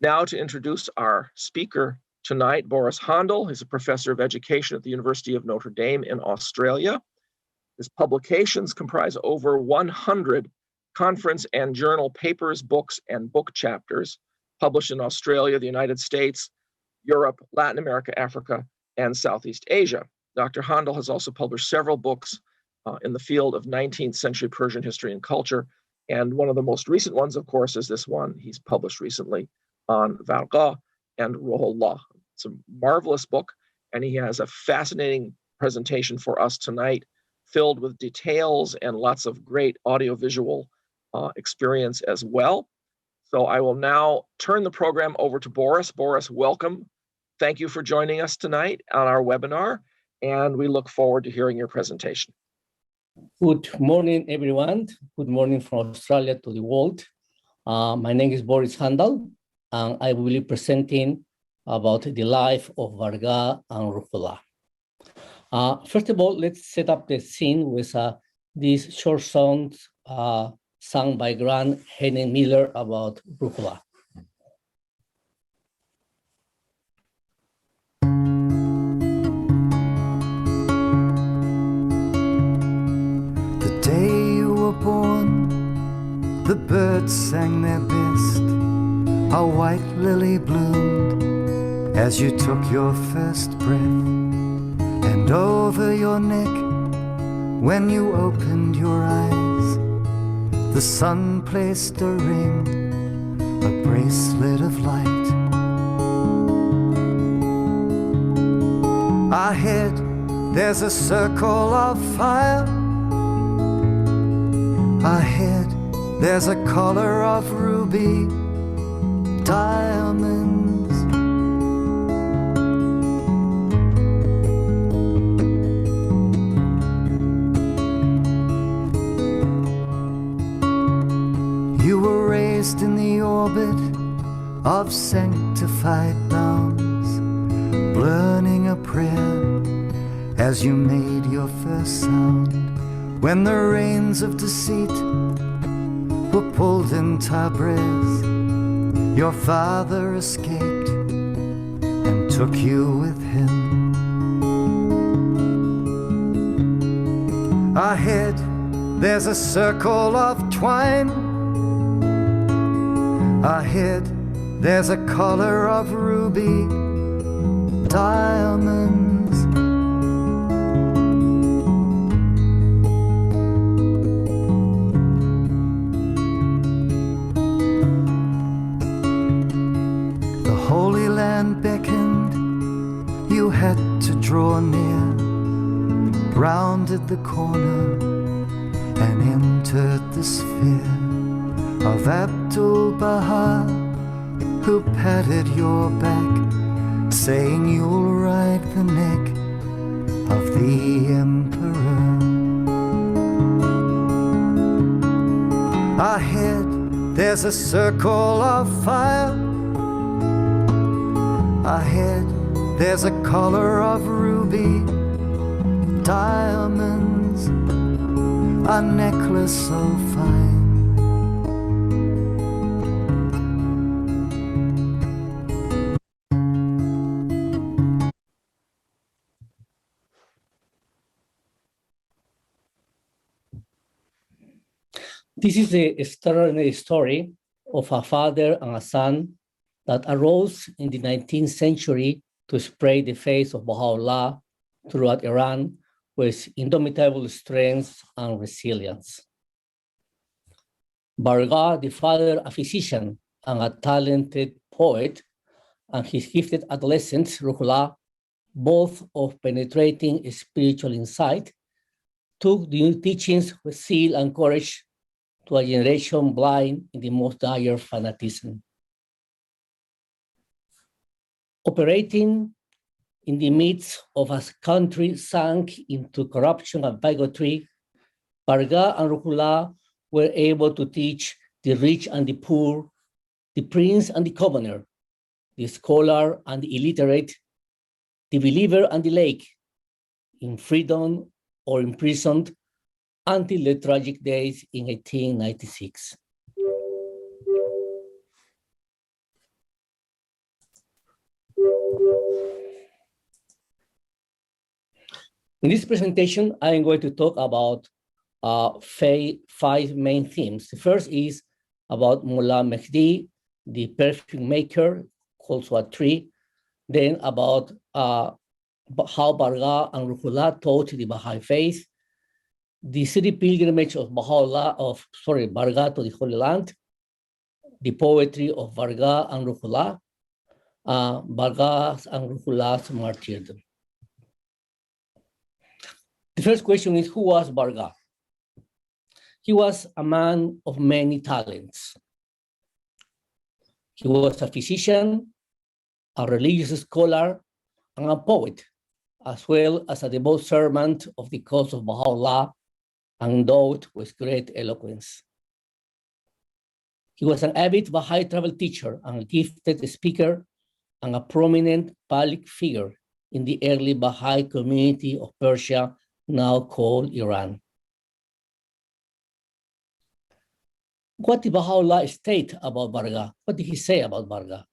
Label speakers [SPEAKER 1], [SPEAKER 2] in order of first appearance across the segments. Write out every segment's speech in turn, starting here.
[SPEAKER 1] Now to introduce our speaker tonight, Boris Handal. He's a professor of education at the University of Notre Dame in Australia. His publications comprise over 100 conference and journal papers, books, and book chapters published in Australia, the United States, Europe, Latin America, Africa, and Southeast Asia. Dr. Handal has also published several books in the field of 19th century Persian history and culture. And one of the most recent ones, of course, is this one he's published recently on Varqa and Rúḥu'lláh. It's a marvelous book, and he has a fascinating presentation for us tonight, filled with details and lots of great audiovisual experience as well. So I will now turn the program over to Boris. Boris, welcome. Thank you for joining us tonight on our webinar, and we look forward to hearing your presentation.
[SPEAKER 2] Good morning, everyone. Good morning from Australia to the world. My name is Boris Handal, and I will be presenting about the life of Varga and Rúḥu'lláh. First of all, let's set up the scene with these short songs sung by Grant Henning Miller about Rúḥu'lláh.
[SPEAKER 3] The day you were born, the birds sang their best. A white lily bloomed as you took your first breath. And over your neck, when you opened your eyes, the sun placed a ring, a bracelet of light. Ahead, there's a circle of fire. Ahead, there's a collar of ruby diamonds. You were raised in the orbit of sanctified bounds, learning a prayer as you made your first sound. When the reins of deceit were pulled in Tabriz, your father escaped and took you with him. Ahead, there's a circle of twine. Ahead, there's a collar of ruby diamonds. The Holy Land beckoned, you had to draw near, rounded the corner and entered the sphere of Abdu'l-Bahá, who patted your back, saying you'll ride the neck of the emperor. Ahead, there's a circle of fire. Ahead, there's a collar of ruby diamonds, a necklace so fine.
[SPEAKER 2] This is the extraordinary story of a father and a son that arose in the 19th century to spread the faith of Bahá'u'lláh throughout Iran with indomitable strength and resilience. Varga, the father, a physician and a talented poet, and his gifted adolescent, Rúḥu'lláh, both of penetrating spiritual insight, took the new teachings with zeal and courage to a generation blind in the most dire fanaticism. Operating in the midst of a country sunk into corruption and bigotry, Varga and Rúḥu'lláh were able to teach the rich and the poor, the prince and the commoner, the scholar and the illiterate, the believer and the laic, in freedom or imprisoned, until the tragic days in 1896. In this presentation, I am going to talk about five main themes. The first is about Mullah Mehdi, the perfume maker, also a tree. Then about how Varga and Rúḥu'lláh taught the Baha'i faith, the city pilgrimage of Varga to the Holy Land, the poetry of Varga and Rúḥu'lláh, Varga and Rúḥu'lláh's martyrdom. The first question is, who was Varga? He was a man of many talents. He was a physician, a religious scholar, and a poet, as well as a devout servant of the cause of Baha'u'lláh, and endowed with great eloquence. He was an avid Baha'i travel teacher and a gifted speaker and a prominent public figure in the early Baha'i community of Persia, now called Iran. What did Baha'u'lláh state about Varga? What did he say about Varga?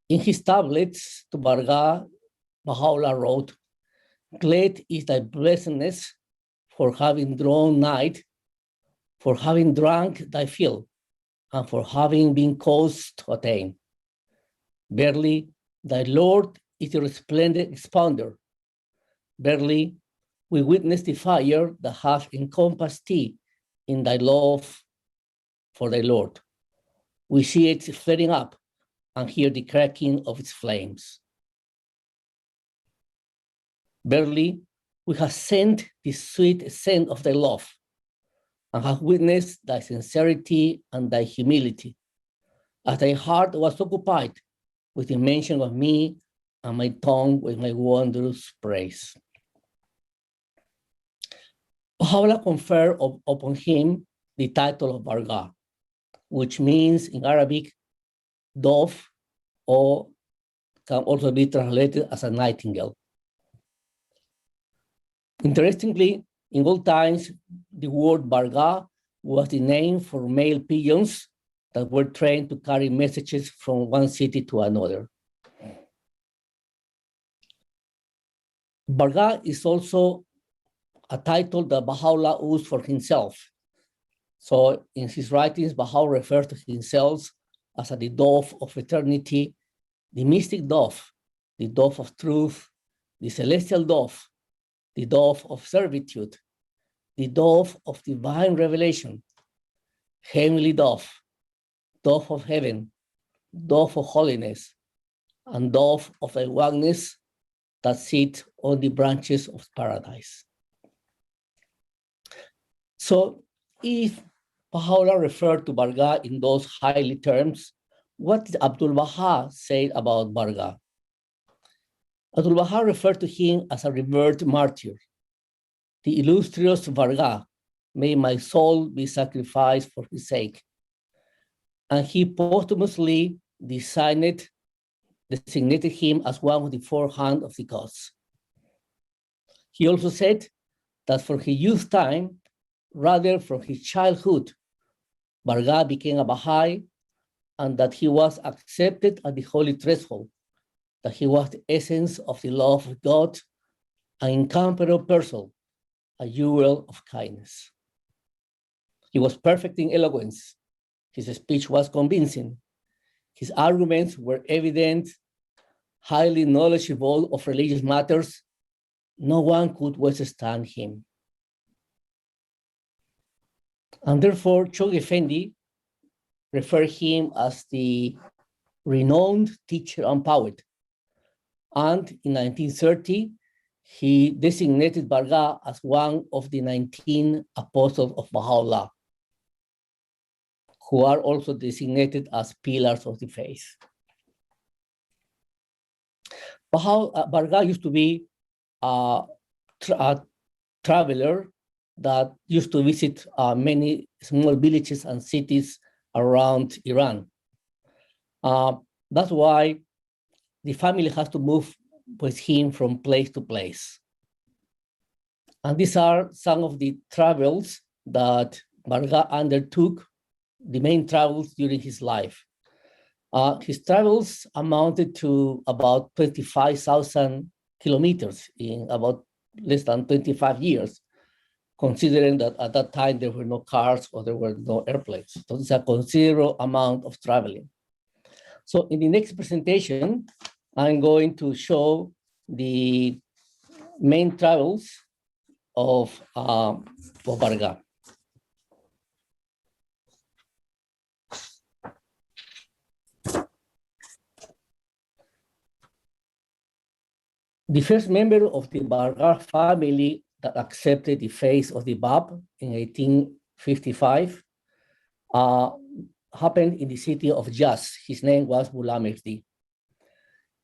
[SPEAKER 2] In his tablets to Varga, Baha'u'lláh wrote, "Glad is thy blessedness for having drawn night, for having drunk thy fill, and for having been caused to attain. Verily, thy Lord is the resplendent expounder. Verily, we witness the fire that hath encompassed thee in thy love for thy Lord. We see it flaring up and hear the cracking of its flames. Verily, we have sent the sweet scent of thy love and have witnessed thy sincerity and thy humility, as thy heart was occupied with the mention of me and my tongue with my wondrous praise." Baha'u'lláh conferred upon him the title of Varga, which means in Arabic, dove, or can also be translated as a nightingale. Interestingly, in old times, the word Varga was the name for male pigeons that were trained to carry messages from one city to another. Varga is also a title that Baha'u'lláh used for himself. So in his writings, Baha'u'lláh refers to himself as the dove of eternity, the mystic dove, the dove of truth, the celestial dove, the dove of servitude, the dove of divine revelation, heavenly dove, dove of heaven, dove of holiness, and dove of thy oneness that sit on the branches of paradise. So if Baha'u'lláh referred to Varga in those highly terms, what did Abdu'l-Bahá say about Varga? Abdu'l-Bahá referred to him as a revered martyr. "The illustrious Varga, may my soul be sacrificed for his sake." And he posthumously designated him as one of the forehand of the cause. He also said that for his youth time, rather from his childhood, Varga became a Baha'i, and that he was accepted at the holy threshold, that he was the essence of the love of God, an incomparable person, a jewel of kindness. He was perfect in eloquence. His speech was convincing. His arguments were evident, highly knowledgeable of religious matters. No one could withstand him. And therefore, Chogh Effendi referred him as the renowned teacher and poet. And in 1930, he designated Varga as one of the 19 apostles of Baha'u'lláh, who are also designated as pillars of the faith. Varga used to be a traveler that used to visit many small villages and cities around Iran. That's why the family has to move with him from place to place. And these are some of the travels that Varga undertook, the main travels during his life. His travels amounted to about 25,000 kilometers in about less than 25 years, considering that at that time there were no cars or there were no airplanes. So it's a considerable amount of traveling. So in the next presentation, I'm going to show the main travels of Varga. The first member of the Varga family that accepted the faith of the Bab in 1855 happened in the city of Yas. His name was Mullah Mehdi.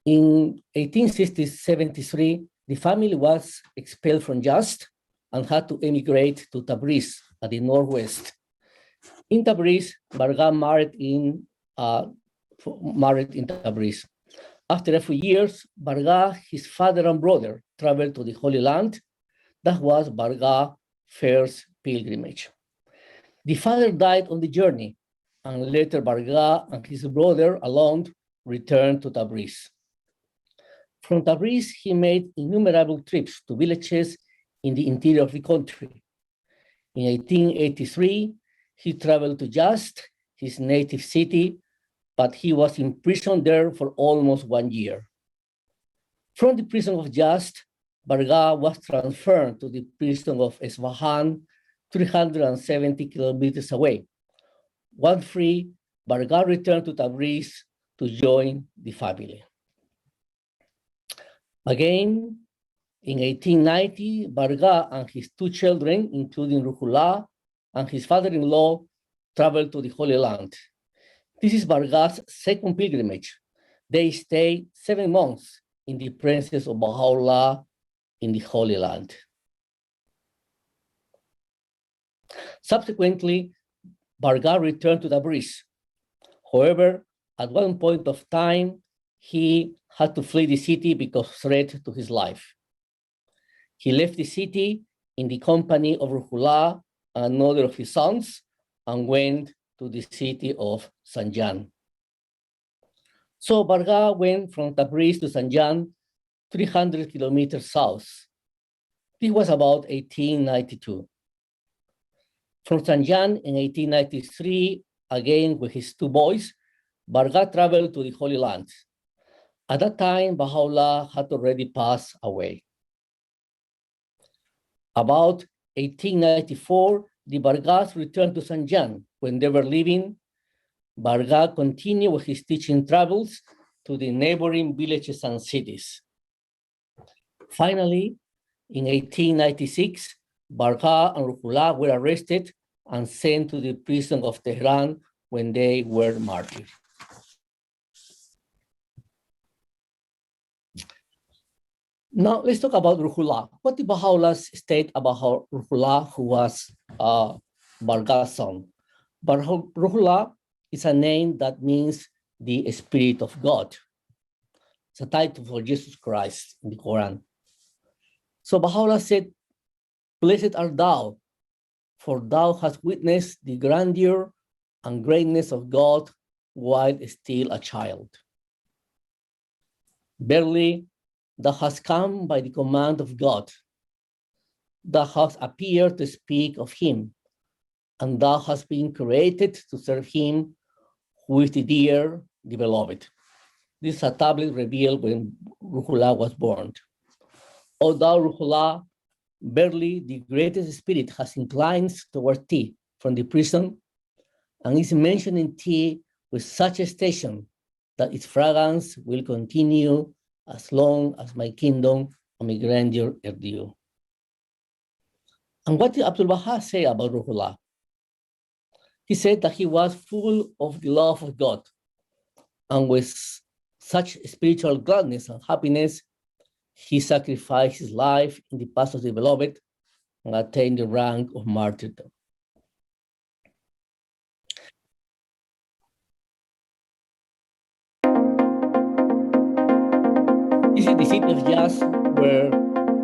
[SPEAKER 2] In 1873, the family was expelled from Yas and had to emigrate to Tabriz at the northwest. In Tabriz, Varga married in Tabriz. After a few years, Varga, his father and brother, traveled to the Holy Land. That was Varga's first pilgrimage. The father died on the journey, and later Varga and his brother alone returned to Tabriz. From Tabriz, he made innumerable trips to villages in the interior of the country. In 1883, he traveled to Yazd, his native city, but he was imprisoned there for almost 1 year. From the prison of Yazd, Varga was transferred to the prison of Esfahan, 370 kilometers away. Once free, Varga returned to Tabriz to join the family. Again, in 1890, Varga and his 2 children, including Rúḥu'lláh and his father-in-law, traveled to the Holy Land. This is Varga's second pilgrimage. They stayed 7 months in the presence of Baha'u'lláh in the Holy Land. Subsequently, Varga returned to Tabriz. However, at one point of time, he had to flee the city because of threat to his life. He left the city in the company of Rúḥu'lláh and another of his sons and went to the city of Zanjan. So Varga went from Tabriz to Zanjan, 300 kilometers south. This was about 1892. From Zanjan in 1893, again with his 2 boys, Varga traveled to the Holy Land. At that time, Baha'u'lláh had already passed away. About 1894, the Vargas returned to Zanjan. When they were leaving, Varga continued with his teaching travels to the neighboring villages and cities. Finally, in 1896, Varga and Rúḥu'lláh were arrested and sent to the prison of Tehran when they were martyred. Now, let's talk about Rúḥu'lláh. What did Baha'u'lláh state about Rúḥu'lláh, who was Varga's son? Rúḥu'lláh is a name that means the Spirit of God. It's a title for Jesus Christ in the Quran. So Baha'u'lláh said, "Blessed art thou, for thou hast witnessed the grandeur and greatness of God while still a child. Verily, thou hast come by the command of God. Thou hast appeared to speak of him, and thou hast been created to serve him who is the dear, the beloved." This is a tablet revealed when Rúḥu'lláh was born. O thou Rúḥu'lláh, verily the greatest spirit has inclined toward thee from the prison, and is mentioning thee with such a station that its fragrance will continue as long as my kingdom and my grandeur endure. And what did Abdu'l-Bahá say about Rúḥu'lláh? He said that he was full of the love of God, and with such spiritual gladness and happiness, he sacrificed his life in the path of the beloved and attained the rank of martyrdom. This is the city of Yas, where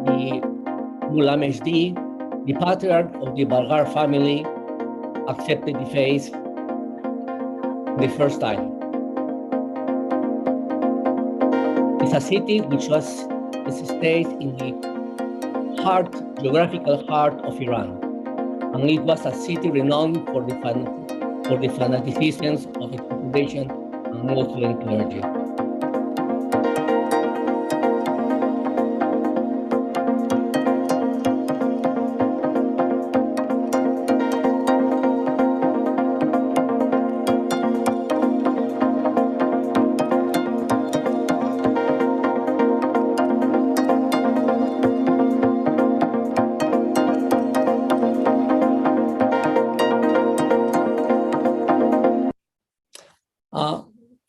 [SPEAKER 2] the Mullah Mehdi, the patriarch of the Varga family, accepted the faith the first time. It's a city which was stayed in the geographical heart of Iran, and it was a city renowned for the fanaticism of its population and Muslim clergy.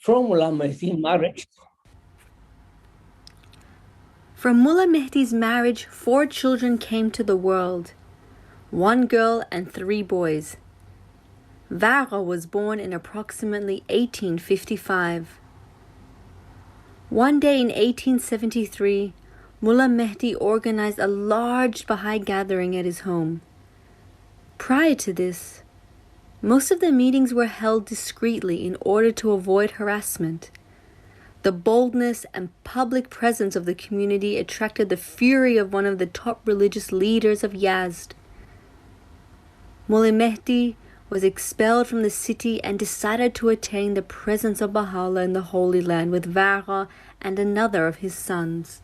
[SPEAKER 2] From Mullah Mehdi's marriage.
[SPEAKER 4] From Mullah Mehdi's marriage, 4 children came to the world, 1 girl and 3 boys. Varqa was born in approximately 1855. One day in 1873, Mullah Mehdi organized a large Baha'i gathering at his home. Prior to this, most of the meetings were held discreetly in order to avoid harassment. The boldness and public presence of the community attracted the fury of one of the top religious leaders of Yazd. Mullah Mehdi was expelled from the city and decided to attain the presence of Baha'u'lláh in the Holy Land with Varga and another of his sons.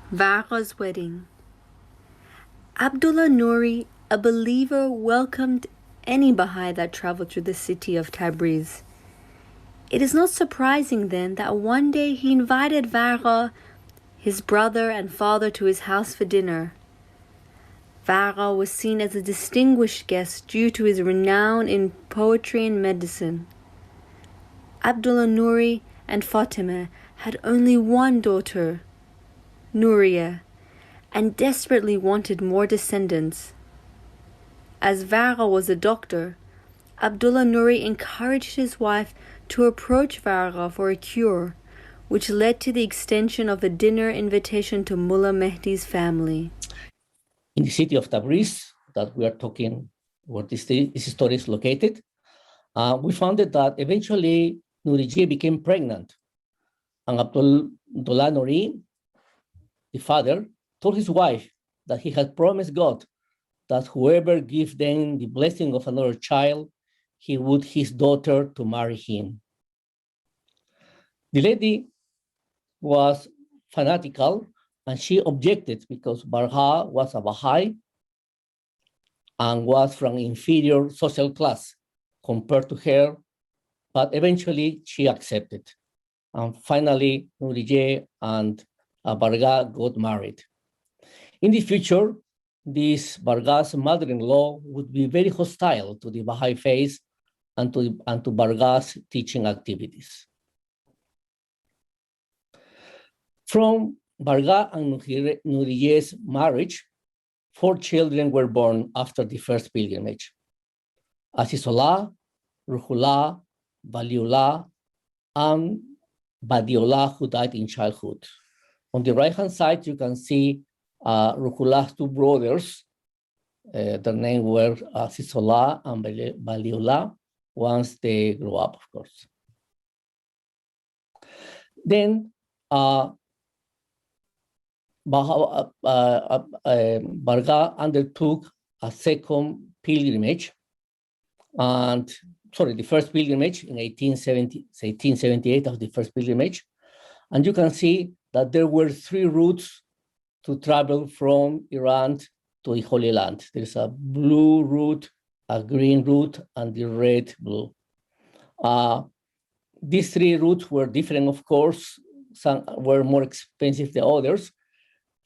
[SPEAKER 4] Varqa's wedding. Abdullah Nuri, a believer, welcomed any Baha'i that traveled through the city of Tabriz. It is not surprising then that one day he invited Varqa, his brother and father, to his house for dinner. Varqa was seen as a distinguished guest due to his renown in poetry and medicine. Abdullah Nuri and Fatima had only one daughter, Nuria, and desperately wanted more descendants. As Varqa was a doctor, Abdullah Nuri encouraged his wife to approach Varqa for a cure, which led to the extension of a dinner invitation to Mullah Mehdi's family.
[SPEAKER 2] In the city of Tabriz, that we are talking, where this story is located, we found that eventually Nuriji became pregnant, and Abdullah Nuri, the father, told his wife that he had promised God that whoever gives them the blessing of another child, he would his daughter to marry him. The lady was fanatical, and she objected because Varqa was a Baha'i and was from inferior social class compared to her, but eventually she accepted. And finally, Nuriji and Varqa got married. In the future, this Varqa's mother-in-law would be very hostile to the Baha'i faith and to Varqa's teaching activities. From Varqa and Nuriji's marriage, 4 children were born after the first pilgrimage: Azizullah, Rúḥu'lláh, Waliullah, and Badiullah, who died in childhood. On the right-hand side, you can see Rúḥu'llah's 2 brothers. Their names were Azizullah and Waliullah once they grew up, of course. Then Varqa undertook a second pilgrimage, the first pilgrimage in 1878 of the first pilgrimage. And you can see that there were 3 routes to travel from Iran to the Holy Land. There's a blue route, a green route, and the red blue. These 3 routes were different, of course. Some were more expensive than others,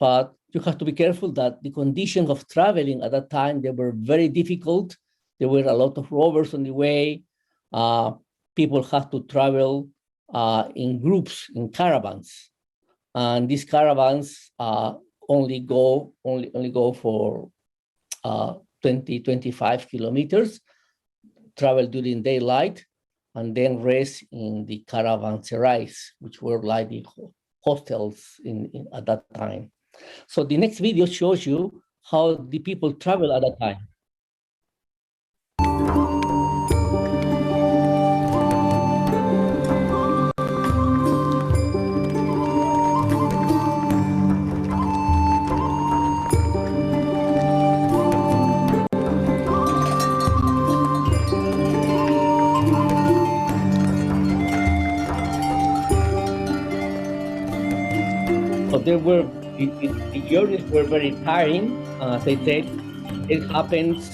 [SPEAKER 2] but you have to be careful that the conditions of traveling at that time, they were very difficult. There were a lot of robbers on the way. People had to travel in groups, in caravans. And these caravans only go for 20-25 kilometers, travel during daylight, and then rest in the caravanserais, which were like the hostels at that time. So the next video shows you how the people travel at that time. the journeys were very tiring. As I said, it happens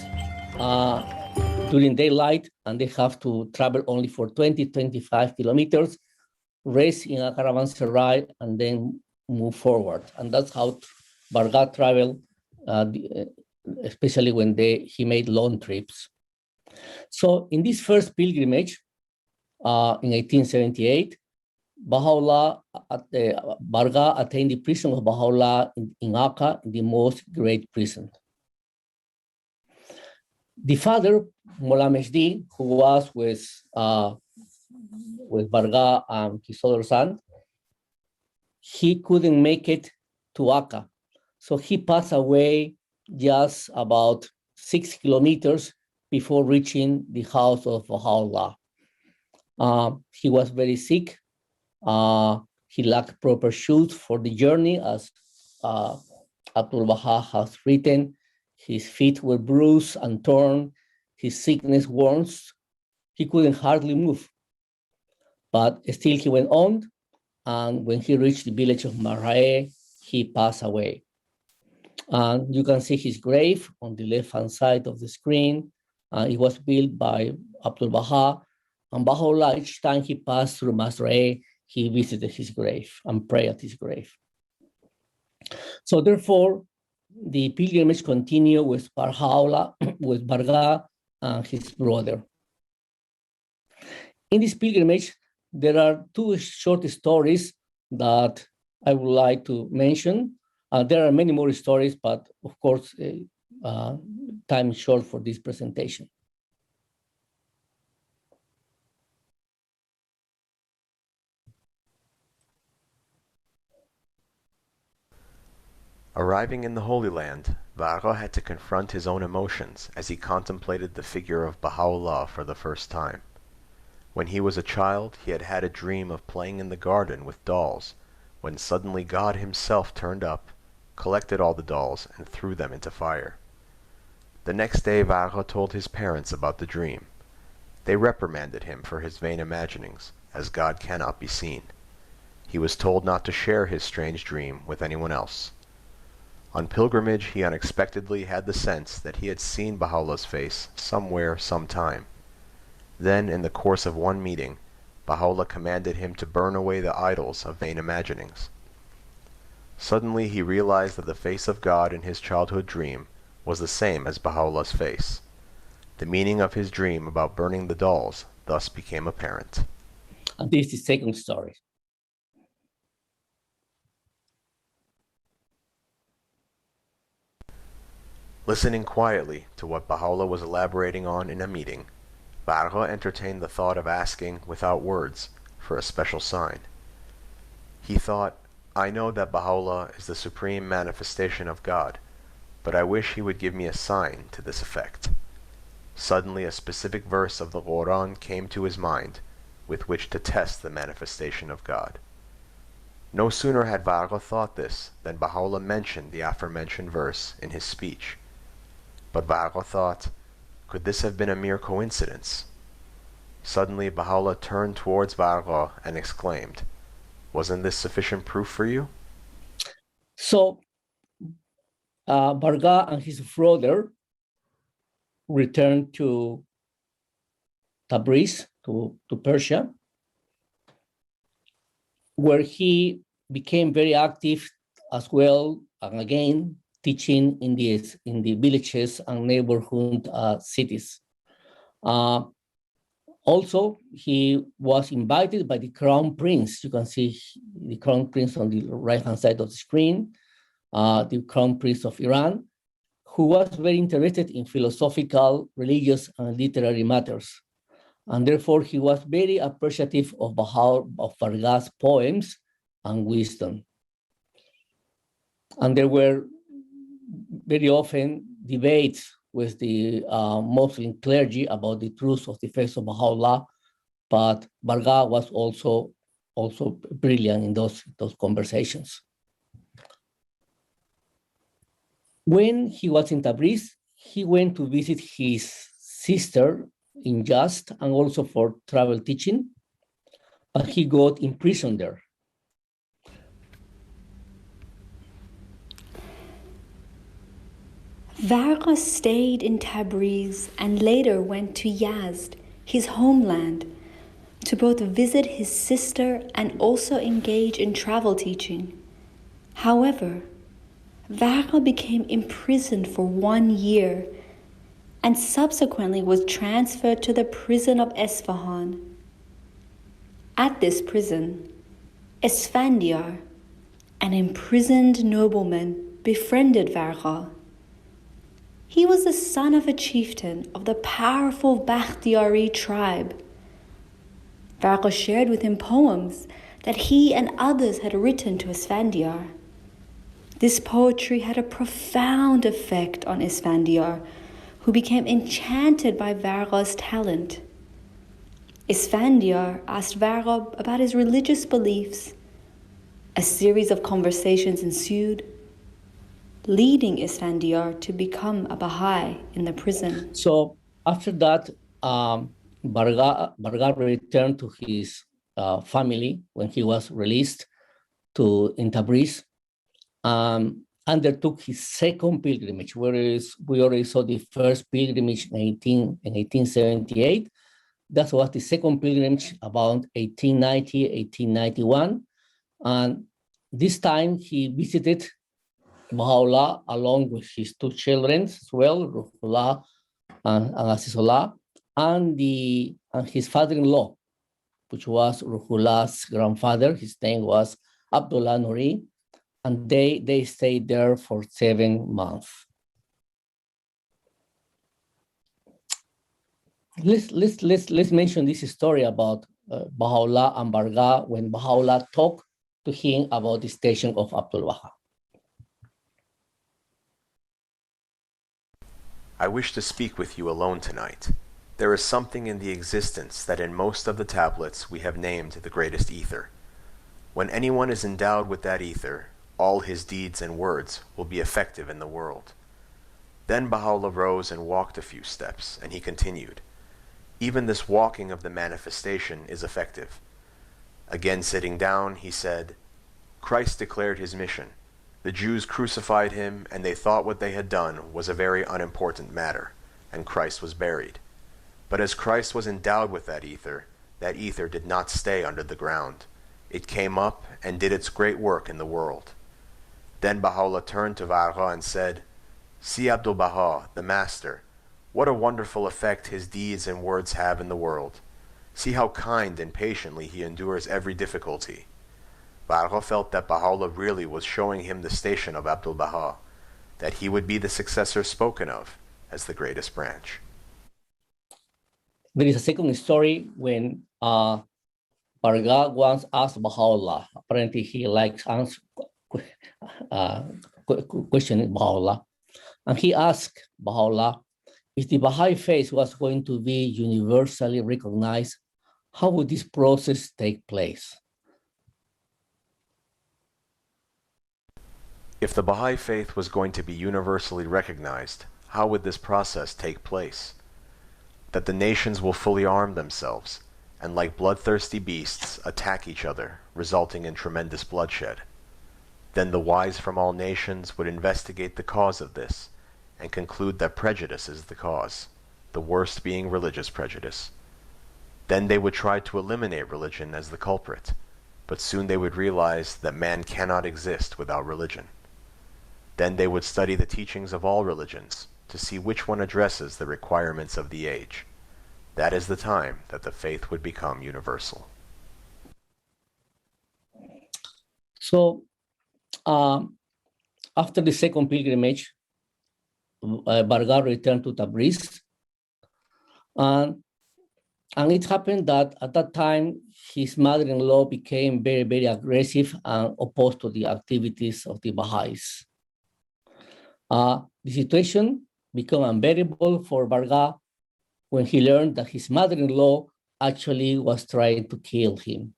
[SPEAKER 2] during daylight, and they have to travel only for 20-25 kilometers, rest in a caravanserai, and then move forward. And that's how Varga traveled, especially when he made long trips. So in this first pilgrimage in 1878, Baha'u'lláh, Varga attained the prison of Baha'u'lláh in Akka, the most great prison. The father, Mullah Mehdi, who was with Varga and his other son, he couldn't make it to Akka. So he passed away just about 6 kilometers before reaching the house of Baha'u'lláh. He was very sick. He lacked proper shoes for the journey, as Abdu'l-Bahá has written. His feet were bruised and torn, his sickness worse. He couldn't hardly move. But still he went on, and when he reached the village of Martyrdom, he passed away. And you can see his grave on the left-hand side of the screen. It was built by Abdu'l-Bahá, and Baha'u'lláh, each time he passed through Martyrdom, he visited his grave and prayed at his grave. So therefore, the pilgrimage continued with Baha'u'lláh, with Varga and his brother. In this pilgrimage, there are two short stories that I would like to mention. There are many more stories, but of course, time is short for this presentation.
[SPEAKER 5] Arriving in the Holy Land, Varqa had to confront his own emotions as he contemplated the figure of Baha'u'lláh for the first time. When he was a child, he had had a dream of playing in the garden with dolls, when suddenly God himself turned up, collected all the dolls, and threw them into fire. The next day, Varqa told his parents about the dream. They reprimanded him for his vain imaginings, as God cannot be seen. He was told not to share his strange dream with anyone else. On pilgrimage, he unexpectedly had the sense that he had seen Baha'u'llah's face somewhere, sometime. Then, in the course of one meeting, Baha'u'lláh commanded him to burn away the idols of vain imaginings. Suddenly, he realized that the face of God in his childhood dream was the same as Baha'u'llah's face. The meaning of his dream about burning the dolls thus became apparent.
[SPEAKER 2] And this is the second story.
[SPEAKER 5] Listening quietly to what Baha'u'lláh was elaborating on in a meeting, Varqa entertained the thought of asking, without words, for a special sign. He thought, I know that Baha'u'lláh is the supreme manifestation of God, but I wish he would give me a sign to this effect. Suddenly a specific verse of the Quran came to his mind, with which to test the manifestation of God. No sooner had Varqa thought this than Baha'u'lláh mentioned the aforementioned verse in his speech. But Varqa thought, could this have been a mere coincidence? Suddenly Baha'u'lláh turned towards Varqa and exclaimed, wasn't this sufficient proof for you?
[SPEAKER 2] So Varga and his brother returned to Tabriz, to Persia, where he became very active as well, and again, teaching in the villages and neighborhood cities. Also, he was invited by the crown prince. You can see the crown prince on the right-hand side of the screen, the crown prince of Iran, who was very interested in philosophical, religious, and literary matters. And therefore, he was very appreciative of Varga's poems and wisdom. And there were very often debates with the Muslim clergy about the truth of the faith of Baha'u'lláh, but Varga was also brilliant in those conversations. When he was in Tabriz, he went to visit his sister in Just and also for travel teaching, but he got imprisoned there.
[SPEAKER 4] Varqa stayed in Tabriz and later went to Yazd, his homeland, to both visit his sister and also engage in travel teaching. However, Varqa became imprisoned for 1 year and subsequently was transferred to the prison of Esfahan. At this prison, Esfandiar, an imprisoned nobleman, befriended Varqa. He was the son of a chieftain of the powerful Bakhtiyari tribe. Varqa shared with him poems that he and others had written to Esfandiar. This poetry had a profound effect on Esfandiar, who became enchanted by Varqa's talent. Esfandiar asked Varqa about his religious beliefs. A series of conversations ensued, leading Esfandiar to become a Baha'i in the prison.
[SPEAKER 2] So after that, Varga returned to his family when he was released in Tabriz, undertook his second pilgrimage, whereas we already saw the first pilgrimage in 1878. That was the second pilgrimage about 1890, 1891. And this time he visited Baha'u'lláh along with his two children as well, Rúḥu'lláh and Azizullah, and his father-in-law, which was Rúḥu'llah's grandfather. His name was Abdullah Nuri, and they stayed there for 7 months. Let's mention this story about Baha'u'lláh and Varga when Baha'u'lláh talked to him about the station of Abdu'l-Bahá.
[SPEAKER 5] I wish to speak with you alone tonight. There is something in the existence that in most of the tablets we have named the greatest ether. When anyone is endowed with that ether, all his deeds and words will be effective in the world. Then Baha'u'lláh rose and walked a few steps, and he continued, even this walking of the manifestation is effective. Again sitting down, he said, Christ declared his mission. The Jews crucified him, and they thought what they had done was a very unimportant matter, and Christ was buried. But as Christ was endowed with that ether did not stay under the ground. It came up and did its great work in the world. Then Baha'u'lláh turned to Varqa and said, See Abdu'l-Bahá, the master, what a wonderful effect his deeds and words have in the world. See how kind and patiently he endures every difficulty. Varqa felt that Baha'u'lláh really was showing him the station of Abdu'l-Bahá, that he would be the successor spoken of as the greatest branch.
[SPEAKER 2] There is a second story when Varga once asked Baha'u'lláh. Apparently he likes questioning Baha'u'lláh. And he asked Baha'u'lláh, if the Baha'i faith was going to be universally recognized, how would this process take place?
[SPEAKER 5] If the Baha'i faith was going to be universally recognized, how would this process take place? That the nations will fully arm themselves, and like bloodthirsty beasts attack each other, resulting in tremendous bloodshed. Then the wise from all nations would investigate the cause of this, and conclude that prejudice is the cause, the worst being religious prejudice. Then they would try to eliminate religion as the culprit, but soon they would realize that man cannot exist without religion. Then they would study the teachings of all religions to see which one addresses the requirements of the age. That is the time that the faith would become universal.
[SPEAKER 2] So, after the second pilgrimage, Varga returned to Tabriz, and it happened that at that time, his mother-in-law became very, very aggressive and opposed to the activities of the Bahá'ís. The situation became unbearable for Varga when he learned that his mother-in-law actually was trying to kill him.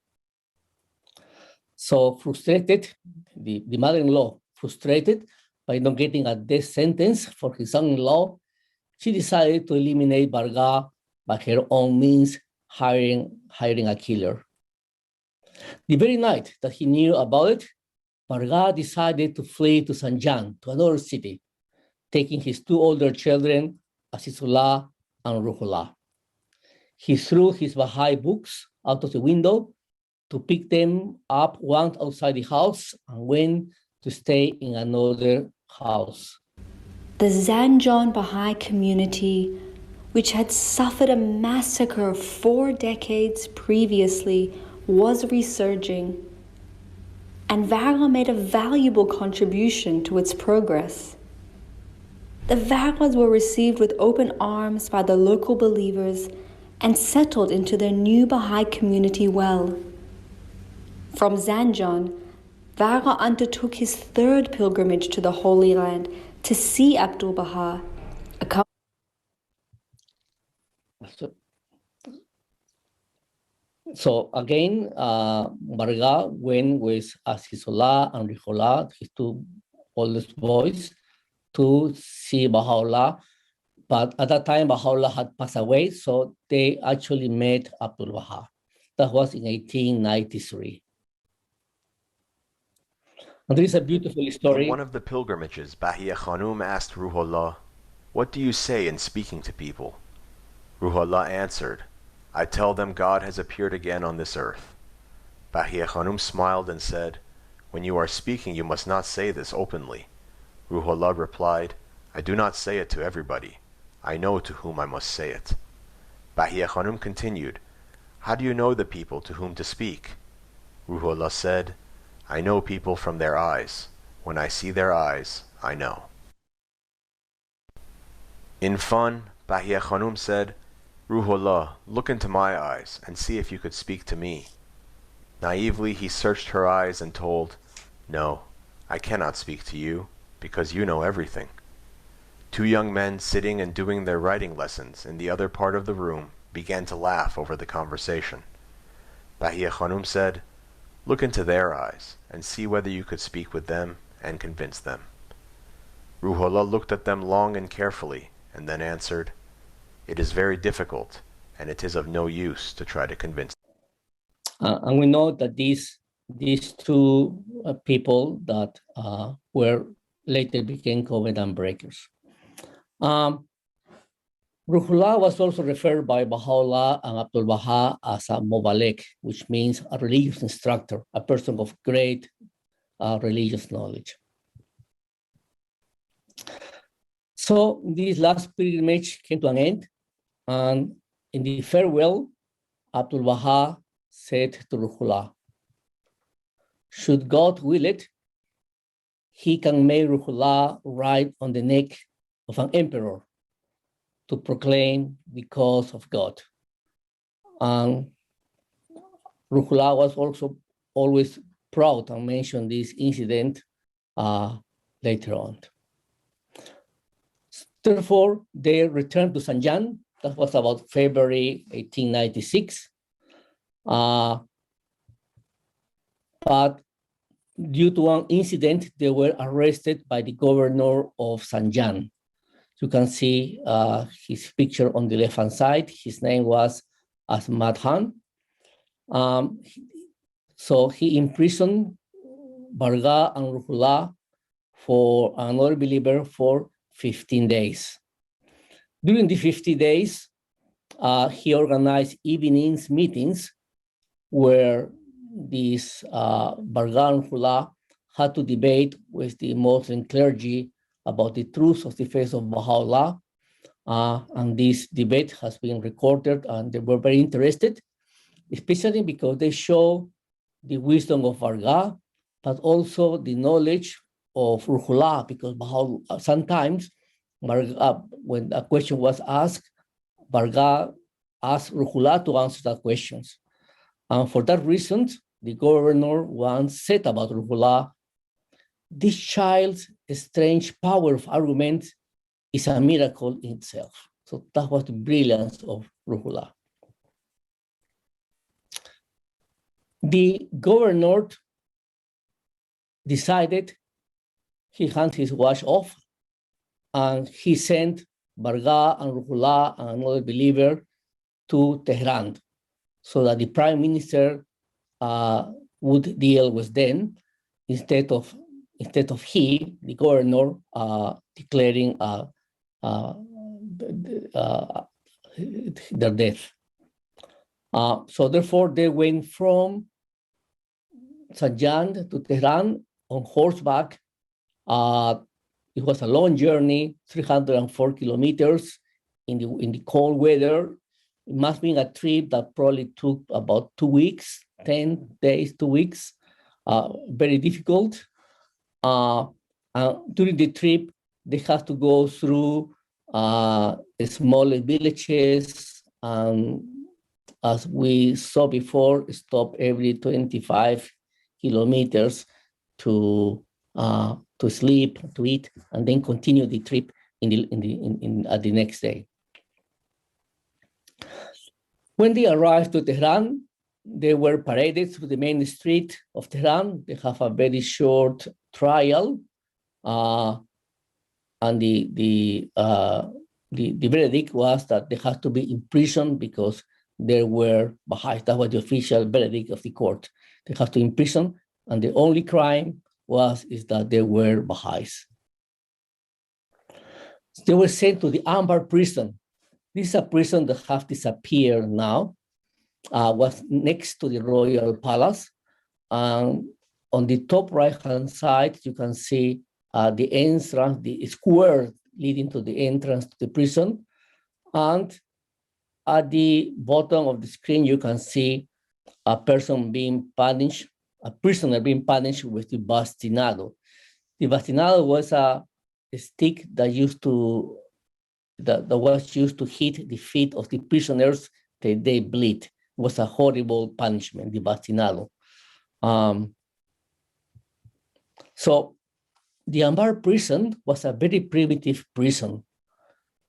[SPEAKER 2] So frustrated, the mother-in-law, frustrated by not getting a death sentence for his son-in-law, she decided to eliminate Varga by her own means, hiring a killer. The very night that he knew about it, Varga decided to flee to Zanjan, to another city, taking his two older children, Azizullah and Rúḥu'lláh. He threw his Baha'i books out of the window to pick them up once outside the house and went to stay in another house.
[SPEAKER 4] The Zanjan Baha'i community, which had suffered a massacre 4 decades previously, was resurging, and Varga made a valuable contribution to its progress. The Vargas were received with open arms by the local believers and settled into their new Baha'i community well. From Zanjan, Varga undertook his 3rd pilgrimage to the Holy Land to see Abdu'l-Bahá.
[SPEAKER 2] So again, Varga went with Azizullah and Rúḥu'lláh, his two oldest boys, to see Baha'u'lláh. But at that time, Baha'u'lláh had passed away, so they actually met Abdu'l-Bahá. That was in 1893. And there is a beautiful story.
[SPEAKER 5] In one of the pilgrimages, Bahia Khanum asked Rúḥu'lláh, "What do you say in speaking to people?" Rúḥu'lláh answered, "I tell them God has appeared again on this earth." Bahia Khanum smiled and said, "When you are speaking, you must not say this openly." Rúḥu'lláh replied, "I do not say it to everybody. I know to whom I must say it." Bahia Khanum continued, "How do you know the people to whom to speak?" Rúḥu'lláh said, "I know people from their eyes. When I see their eyes, I know." In fun, Bahia Khanum said, "Rúḥu'lláh, look into my eyes and see if you could speak to me." Naively, he searched her eyes and told, "No, I cannot speak to you, because you know everything." 2 young men sitting and doing their writing lessons in the other part of the room began to laugh over the conversation. Bahia Khanum said, "Look into their eyes and see whether you could speak with them and convince them." Rúḥu'lláh looked at them long and carefully and then answered, "It is very difficult, and it is of no use to try to convince them."
[SPEAKER 2] And we know that these two people that were later became covenant breakers. Rúḥu'lláh was also referred by Baha'u'lláh and Abdu'l-Bahá as a muballigh, which means a religious instructor, a person of great religious knowledge. So this last pilgrimage came to an end, and in the farewell, Abdu'l-Bahá said to Rúḥu'lláh, "Should God will it, he can make Rúḥu'lláh ride on the neck of an emperor to proclaim the cause of God." And Rúḥu'lláh was also always proud and mentioned this incident later on. Therefore, they returned to Zanjan. That was about February 1896. But due to one incident, they were arrested by the governor of Zanjan. You can see his picture on the left-hand side. His name was Ahmad Khan. So he imprisoned Varga and Rúḥu'lláh for another believer for 15 days. During the 50 days, he organized evenings meetings where these Varga and Rúḥu'lláh had to debate with the Muslim clergy about the truth of the faith of Baha'u'lláh. And this debate has been recorded, and they were very interested, especially because they show the wisdom of Varga, but also the knowledge of Rúḥu'lláh, because sometimes Varga, when a question was asked, Varga asked Rúḥu'lláh to answer that questions. And for that reason, the governor once said about Rúḥu'lláh, "This child's strange power of argument is a miracle in itself." So that was the brilliance of Rúḥu'lláh. The governor decided he had his watch off, and he sent Varga and Rúḥu'lláh and another believer to Tehran, so that the prime minister would deal with them instead of he, the governor, declaring their death. So therefore, they went from Sajjan to Tehran on horseback. It was a long journey, 304 kilometers in the cold weather. It must have been a trip that probably took about 2 weeks, 10 days, 2 weeks. Very difficult. During the trip, they have to go through small villages, and as we saw before, stop every 25 kilometers to sleep, to eat, and then continue the trip at the next day. When they arrived to Tehran, they were paraded through the main street of Tehran. They have a very short trial, and the verdict was that they had to be imprisoned because they were Baha'is. That was the official verdict of the court. They have to imprison, and the only crime is that they were Baha'is. They were sent to the Ambar prison. This is a prison that has disappeared now. Was next to the royal palace. On the top right-hand side, you can see the entrance, the square leading to the entrance to the prison. And at the bottom of the screen, you can see a person being punished, a prisoner being punished with the bastinado. The bastinado was a stick that was used to hit the feet of the prisoners that they bleed. It was a horrible punishment, the bastinado. So the Ambar prison was a very primitive prison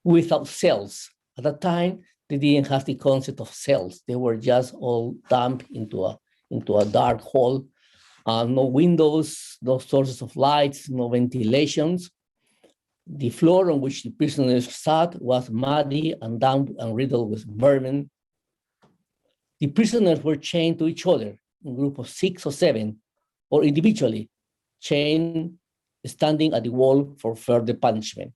[SPEAKER 2] without cells. At that time, they didn't have the concept of cells. They were just all dumped into a dark hole. No windows, no sources of lights, no ventilations. The floor on which the prisoners sat was muddy and damp and riddled with vermin. The prisoners were chained to each other in a group of 6 or 7, or individually, chained, standing at the wall for further punishment.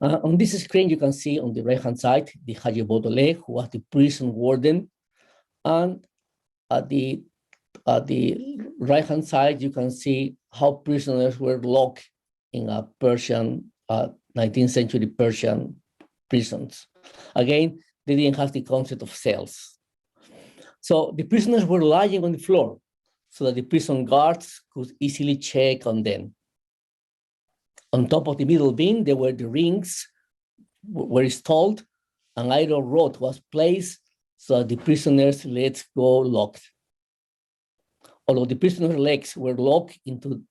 [SPEAKER 2] On this screen, you can see on the right-hand side, the Haji Baudelaire, who was the prison warden. And at the right-hand side, you can see how prisoners were locked in a Persian, 19th century Persian prisons. Again, they didn't have the concept of cells. So the prisoners were lying on the floor so that the prison guards could easily check on them. On top of the middle beam, there were the rings were installed, an iron rod was placed so that the prisoners' legs go locked. Although the prisoners' legs were locked into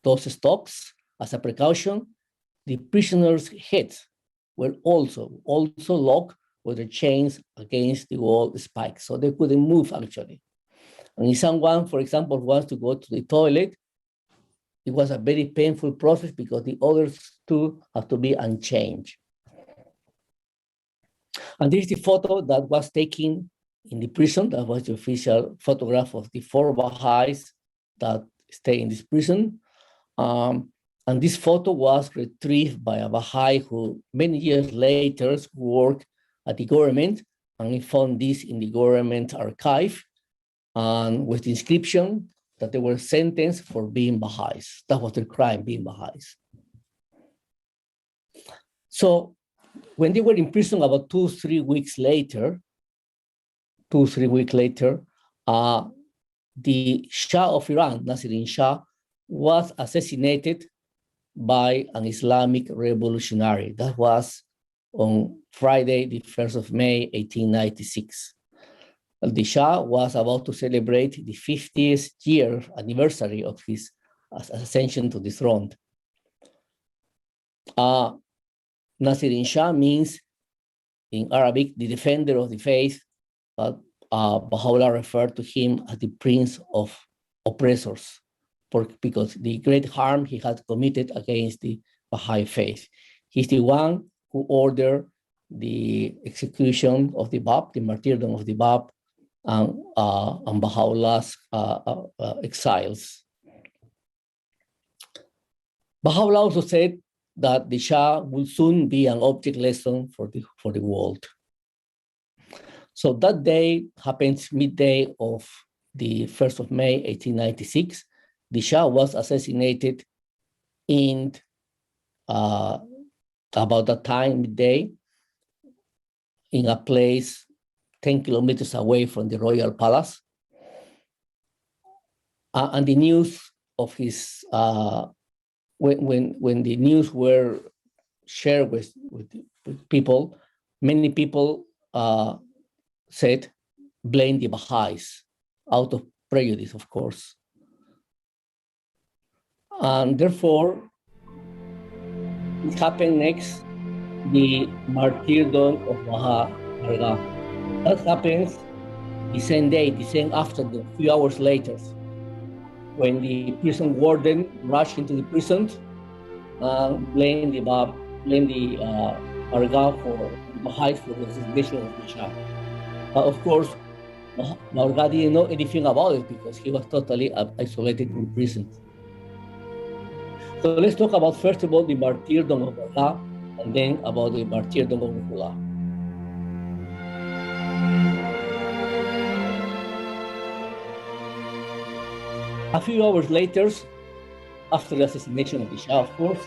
[SPEAKER 2] those stocks as a precaution, the prisoners' heads were also locked with the chains against the wall spikes, so they couldn't move actually. And if someone, for example, wants to go to the toilet, it was a very painful process because the others two have to be unchained. And this is the photo that was taken in the prison. That was the official photograph of the 4 Baha'is that stay in this prison. And this photo was retrieved by a Baha'i who many years later worked at the government, and he found this in the government archive, and with the inscription that they were sentenced for being Baha'is. That was their crime, being Baha'is. So when they were in prison about 2-3 weeks later, the Shah of Iran, Nasruddin Shah, was assassinated by an Islamic revolutionary. That was on Friday, the 1st of May, 1896. The Shah was about to celebrate the 50th year anniversary of his ascension to the throne. Nasruddin Shah means, in Arabic, the defender of the faith, but Baha'u'lláh referred to him as the prince of oppressors, because the great harm he had committed against the Baha'i faith. He's the one who ordered the execution of the Bab, the Martyrdom of the Bab, and Baha'u'llah's exiles. Baha'u'lláh also said that the Shah will soon be an object lesson for the world. So that day happens midday of the 1st of May, 1896. The Shah was assassinated in about that time, midday, in a place 10 kilometers away from the royal palace. And the news of his, when the news were shared with people, many people said, blame the Bahá'ís, out of prejudice, of course. And therefore, it happened next, the Martyrdom of Varga. That happens the same day, the same afternoon, a few hours later, when the prison warden rushed into the prison and blamed the Varga for the Bahá'ís for the assassination of the Shah. Of course, Varga didn't know anything about it because he was totally isolated in prison. So let's talk about, first of all, the Martyrdom of Varga, and then about the Martyrdom of Rúḥu'lláh. A few hours later, after the assassination of the Shah, of course,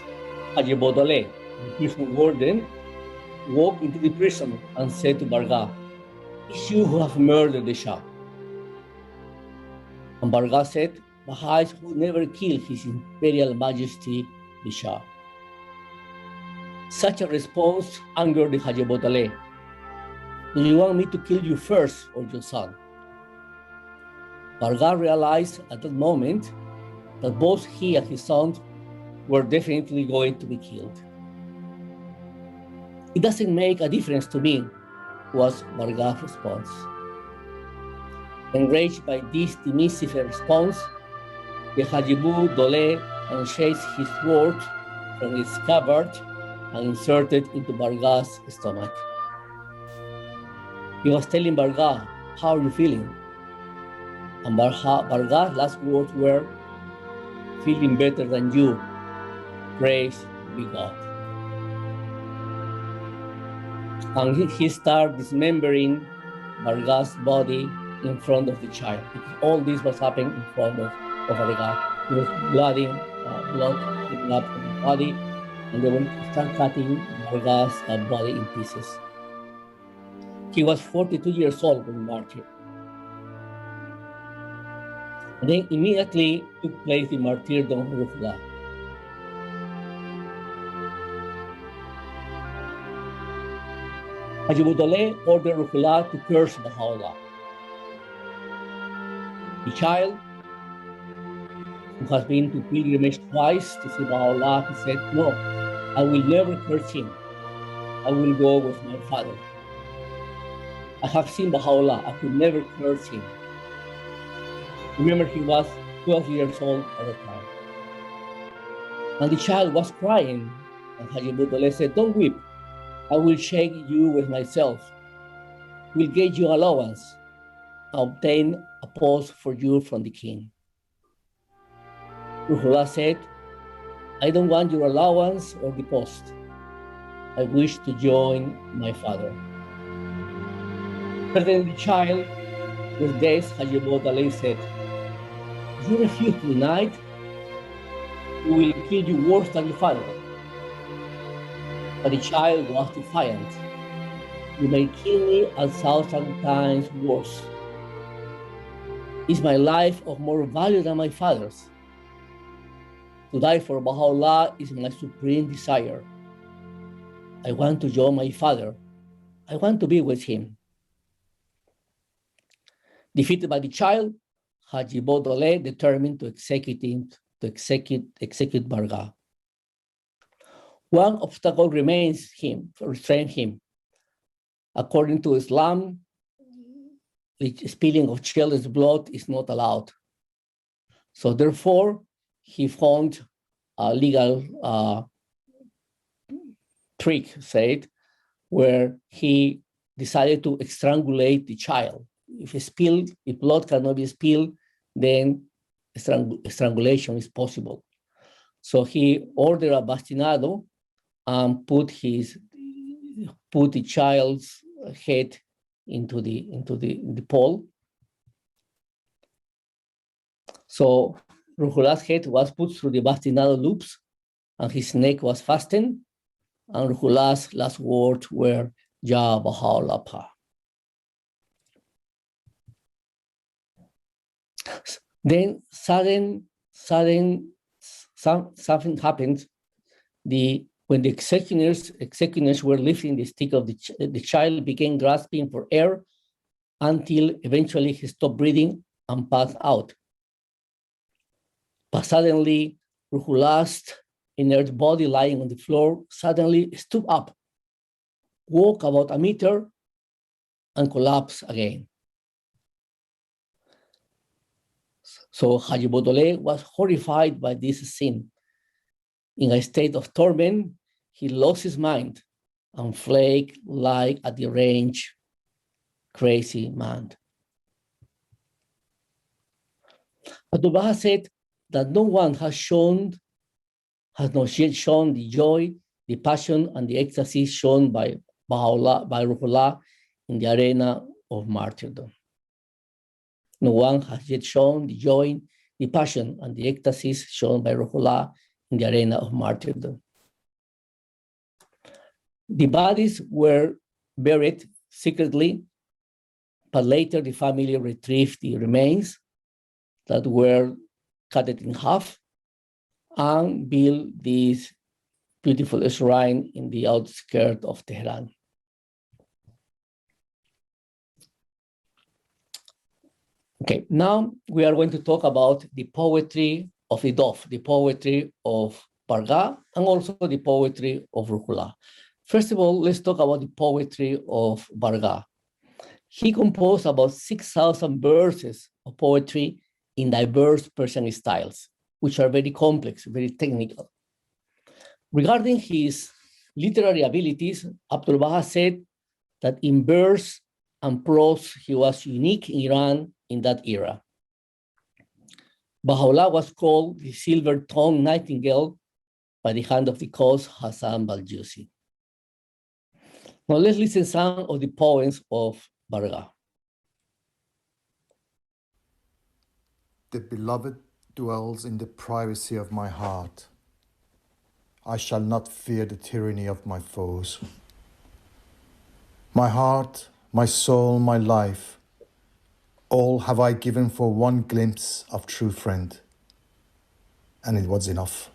[SPEAKER 2] Haji Baudelaire, the prison warden, walked into the prison and said to Varga, "It's you who have murdered the Shah." And Varga said, "Bahá'ís would never kill His Imperial Majesty, the Shah." Such a response angered the Haji Baudelaire. "Do you want me to kill you first or your son?" Varga realized at that moment that both he and his son were definitely going to be killed. "It doesn't make a difference to me," was Varga's response. Enraged by this dismissive response, the Haji Baudelaire unshakes his sword from its scabbard and inserted into Varga's stomach. He was telling Varga, "How are you feeling?" And Varga's last words were, "Feeling better than you. Praise be God." And he started dismembering Varga's body in front of the child. All this was happening in front of Varga. There was blood coming up from the body, and they would start cutting Varga's body in pieces. He was 42 years old when martyred. And then immediately took place the Martyrdom of Rúḥu'lláh. Haji Baudelaire ordered Rúḥu'lláh to curse Baha'u'lláh. The child, who has been to pilgrimage twice to see Baha'u'lláh, he said, "No, I will never curse him. I will go with my father. I have seen Baha'u'lláh. I could never curse him." Remember, he was 12 years old at the time. And the child was crying. And Haji Baudelaire said, "Don't weep. I will shake you with myself. We'll get you allowance. I'll obtain a post for you from the king." Rúḥu'lláh said, "I don't want your allowance or the post. I wish to join my father." Threatening the child with death, Haji Baudelaire said, "If you refuse tonight, we will kill you worse than your father." But the child was defiant. "You may kill me 1,000 times worse. Is my life of more value than my father's? To die for Baha'u'lláh is my supreme desire. I want to join my father. I want to be with him." Defeated by the child, Haji Baudelaire determined to execute Varga. One obstacle remains restrain him. According to Islam, the spilling of children's blood is not allowed. So therefore, he found a legal trick, said, where he decided to strangulate the child. If blood cannot be spilled, then strangulation is possible. So he ordered a bastinado and put the child's head into the pole. So Rúḥu'llah's head was put through the bastinado loops, and his neck was fastened, and Rúḥu'llah's last words were, Ya Bahá'u'lláh. Then something happened. When the executioners were lifting the stick of the child began grasping for air until eventually he stopped breathing and passed out. But suddenly, Rúḥu'llah's inert body lying on the floor suddenly stood up, walked about a meter, and collapsed again. So Haji Baudoulet was horrified by this scene. In a state of torment, he lost his mind and fled like a deranged, crazy man. Abdu'l-Bahá said that no one has not yet shown the joy, the passion, and the ecstasy shown by Rúḥu'lláh in the arena of martyrdom. No one has yet shown the joy, the passion, and the ecstasy shown by Rúḥu'lláh in the arena of martyrdom. The bodies were buried secretly, but later the family retrieved the remains that were cut in half and built this beautiful shrine in the outskirts of Tehran. Okay, now we are going to talk about the poetry of the dove, the poetry of Varga, and also the poetry of Rúḥu'lláh. First of all, let's talk about the poetry of Varga. He composed about 6,000 verses of poetry in diverse Persian styles, which are very complex, very technical. Regarding his literary abilities, Abdu'l-Bahá said that in verse and prose, he was unique in Iran in that era. Baha'u'lláh was called the silver-tongued nightingale by the hand of the Qos Hassan Baljusi. Now let's listen to some of the poems of Varga.
[SPEAKER 3] The beloved dwells in the privacy of my heart. I shall not fear the tyranny of my foes. My heart, my soul, my life, all have I given for one glimpse of true friend, and it was enough.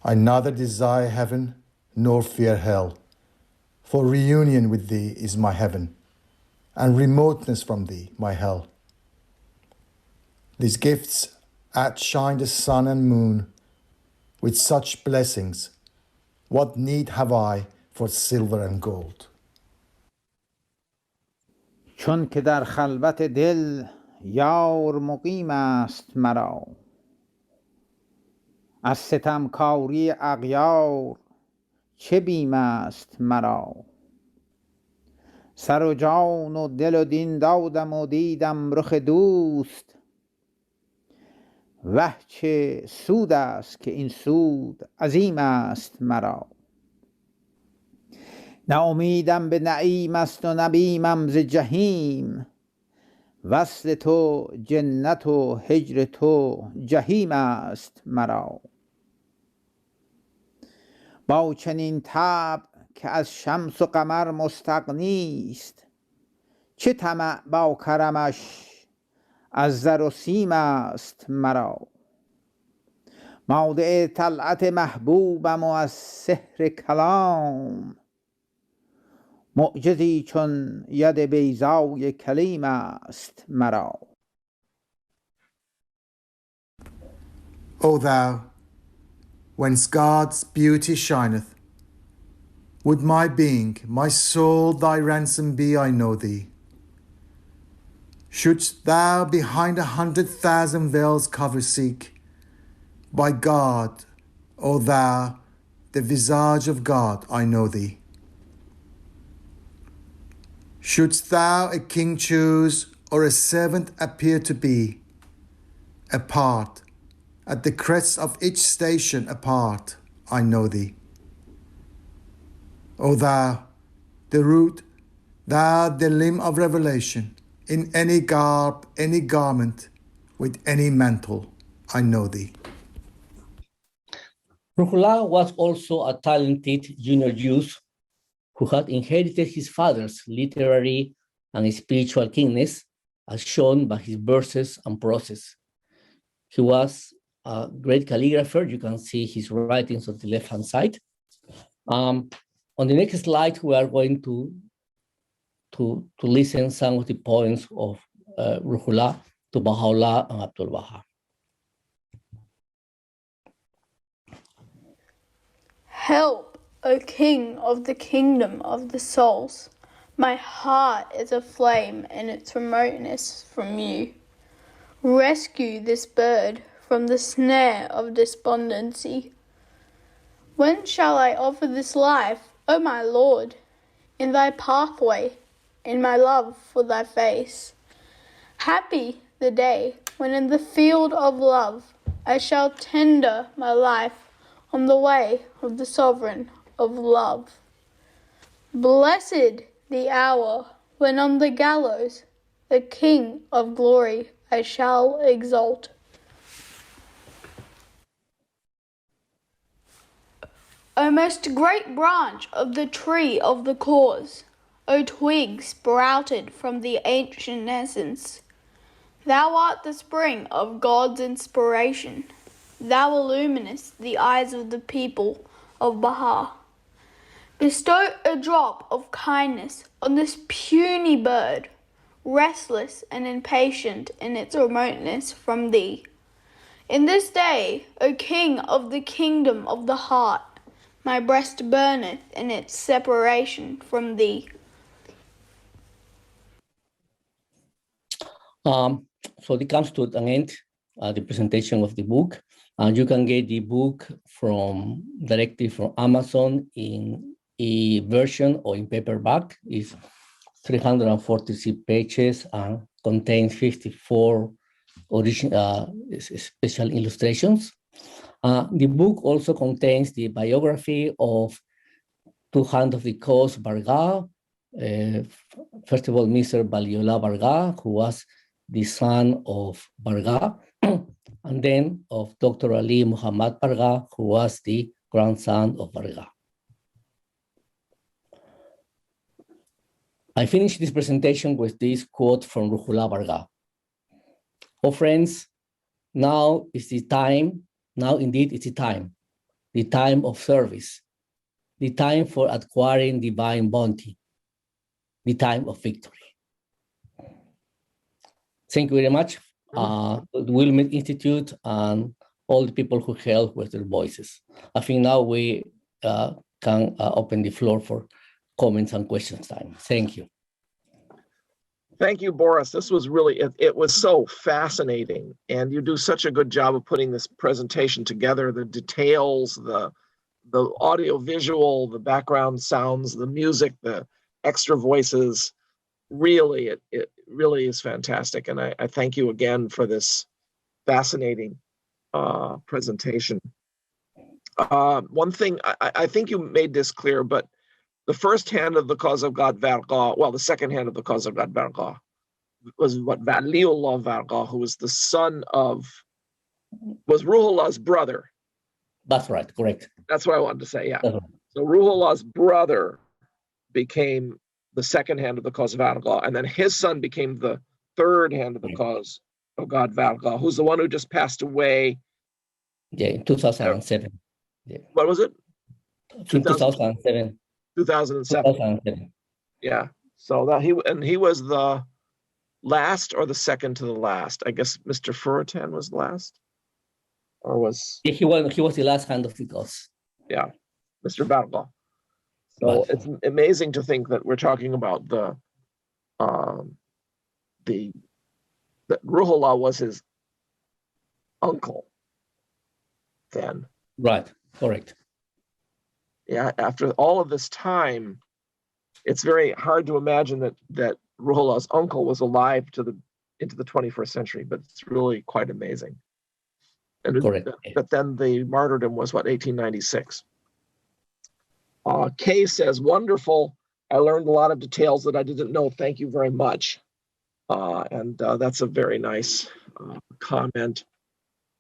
[SPEAKER 3] I neither desire heaven nor fear hell, for reunion with thee is my heaven, and remoteness from thee my hell. These gifts outshine the sun and moon. With such blessings, what need have I for silver and gold?
[SPEAKER 6] چون که در خلوت دل یار مقیم است مرا، از ستمکاری اغیار چه بیم است مرا. سر و جان و دل و دین دادم و دیدم رخ دوست، وه چه سود است که این سود عظیم است مرا. نه امیدم به نعیم است و نه بیمم ز جحیم، وصل تو جنت و هجر تو جحیم است مرا. با چنین طبع که از شمس و قمر مستغنی است، چه طمع با کرمش از زر و سیم است مرا. مودع طلعت محبوبم و از سحر کلام، معجزی چون ید بیضای کلیم است مرا.
[SPEAKER 3] O thou, whence God's beauty shineth, would my being, my soul thy ransom be, I know thee. Shouldst thou behind 100,000 veils cover seek, by God, O thou, the visage of God, I know thee. Shouldst thou a king choose, or a servant appear to be, apart,
[SPEAKER 7] At the crests of each station apart, I know thee. O thou, the root, thou the limb of revelation, in any garb, any garment, with any mantle, I know thee.
[SPEAKER 2] Rúḥu'lláh was also a talented junior youth who had inherited his father's literary and spiritual keenness, as shown by his verses and prose. He was a great calligrapher. You can see his writings on the left-hand side. On the next slide, we are going to listen some of the poems of Rúḥu'lláh to Baha'u'lláh and Abdu'l-Bahá.
[SPEAKER 8] Help, O King of the kingdom of the souls. My heart is aflame in its remoteness from you. Rescue this bird from the snare of despondency. When shall I offer this life, O my Lord, in thy pathway, in my love for thy face? Happy the day when in the field of love I shall tender my life on the way of the sovereign of love. Blessed the hour when on the gallows the King of glory I shall exalt. O most great branch of the tree of the cause, O twig sprouted from the ancient essence, thou art the spring of God's inspiration. Thou illuminest the eyes of the people of Baha. Bestow a drop of kindness on this puny bird, restless and impatient in its remoteness from thee. In this day, O King of the kingdom of the heart, my breast burneth in its separation from thee.
[SPEAKER 2] So it comes to an end, the presentation of the book. You can get the book directly from Amazon in e-version or in paperback. It's 346 pages and contains 54 special illustrations. The book also contains the biography of two hands of the cause Varga. First of all, Mr. Waliullah Varga, who was the son of Varga, and then of Dr. Ali Muhammad Varga, who was the grandson of Varga. I finished this presentation with this quote from Rúḥu'lláh Varga. Oh friends, now is the time, now indeed it's the time of service, the time for acquiring divine bounty, the time of victory. Thank you very much, the Wilmette Institute and all the people who helped with their voices. I think now we can open the floor for comments and questions time. Thank you.
[SPEAKER 1] Thank you, Boris. This was really, it was so fascinating. And you do such a good job of putting this presentation together, the details, the audio visual, the background sounds, the music, the extra voices. Really, it really is fantastic. And I thank you again for this fascinating presentation. One thing, I think you made this clear, but the first hand of the cause of God, Varqa, well, the second hand of the cause of God, Varqa, was what Waliullah Varqa, who was the son of, was Rúḥu'llah's brother.
[SPEAKER 2] That's right, correct.
[SPEAKER 1] That's what I wanted to say, yeah.
[SPEAKER 2] Right.
[SPEAKER 1] So Rúḥu'llah's brother became the second hand of the cause of Varqa, and then his son became the third hand of the cause of God, Varqa, who's the one who just passed away.
[SPEAKER 2] Yeah, in 2007. Yeah.
[SPEAKER 1] What was it?
[SPEAKER 2] 2007.
[SPEAKER 1] 2007. Yeah. So that he was the last or the second to the last. I guess Mr. Furitan was last, or was
[SPEAKER 2] he was the last hand of the cause.
[SPEAKER 1] Yeah, Mr. Varqa. So it's amazing to think that we're talking about that Rúḥu'lláh was his uncle then.
[SPEAKER 2] Right. Correct.
[SPEAKER 1] Yeah, after all of this time, it's very hard to imagine that Rúḥu'llah's uncle was alive into the 21st century, but it's really quite amazing. And
[SPEAKER 2] Correct.
[SPEAKER 1] but then the martyrdom was what, 1896. Kay says, wonderful. I learned a lot of details that I didn't know. Thank you very much. And that's a very nice comment.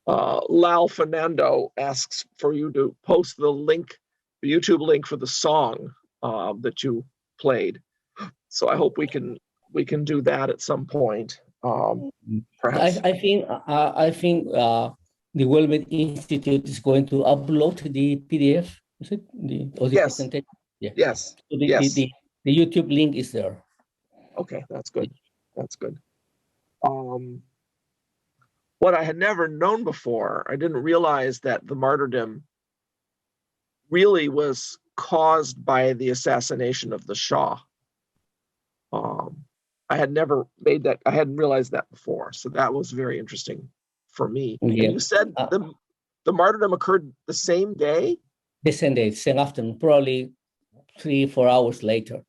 [SPEAKER 1] Lal Fernando asks for you to post the link, the YouTube link for the song that you played. So I hope we can do that at some point. Perhaps.
[SPEAKER 2] I think the Wilmette Institute is going to upload the PDF. Is it the
[SPEAKER 1] Yes.
[SPEAKER 2] presentation? Yeah.
[SPEAKER 1] Yes.
[SPEAKER 2] So
[SPEAKER 1] Yes.
[SPEAKER 2] the YouTube link is there.
[SPEAKER 1] Okay, that's good. That's good. What I had never known before, I didn't realize that the martyrdom really was caused by the assassination of the Shah. I had never made that, I hadn't realized that before. So that was very interesting for me.
[SPEAKER 2] Yeah.
[SPEAKER 1] And you said the martyrdom occurred the same day?
[SPEAKER 2] The same day, same afternoon, probably 3-4 hours later.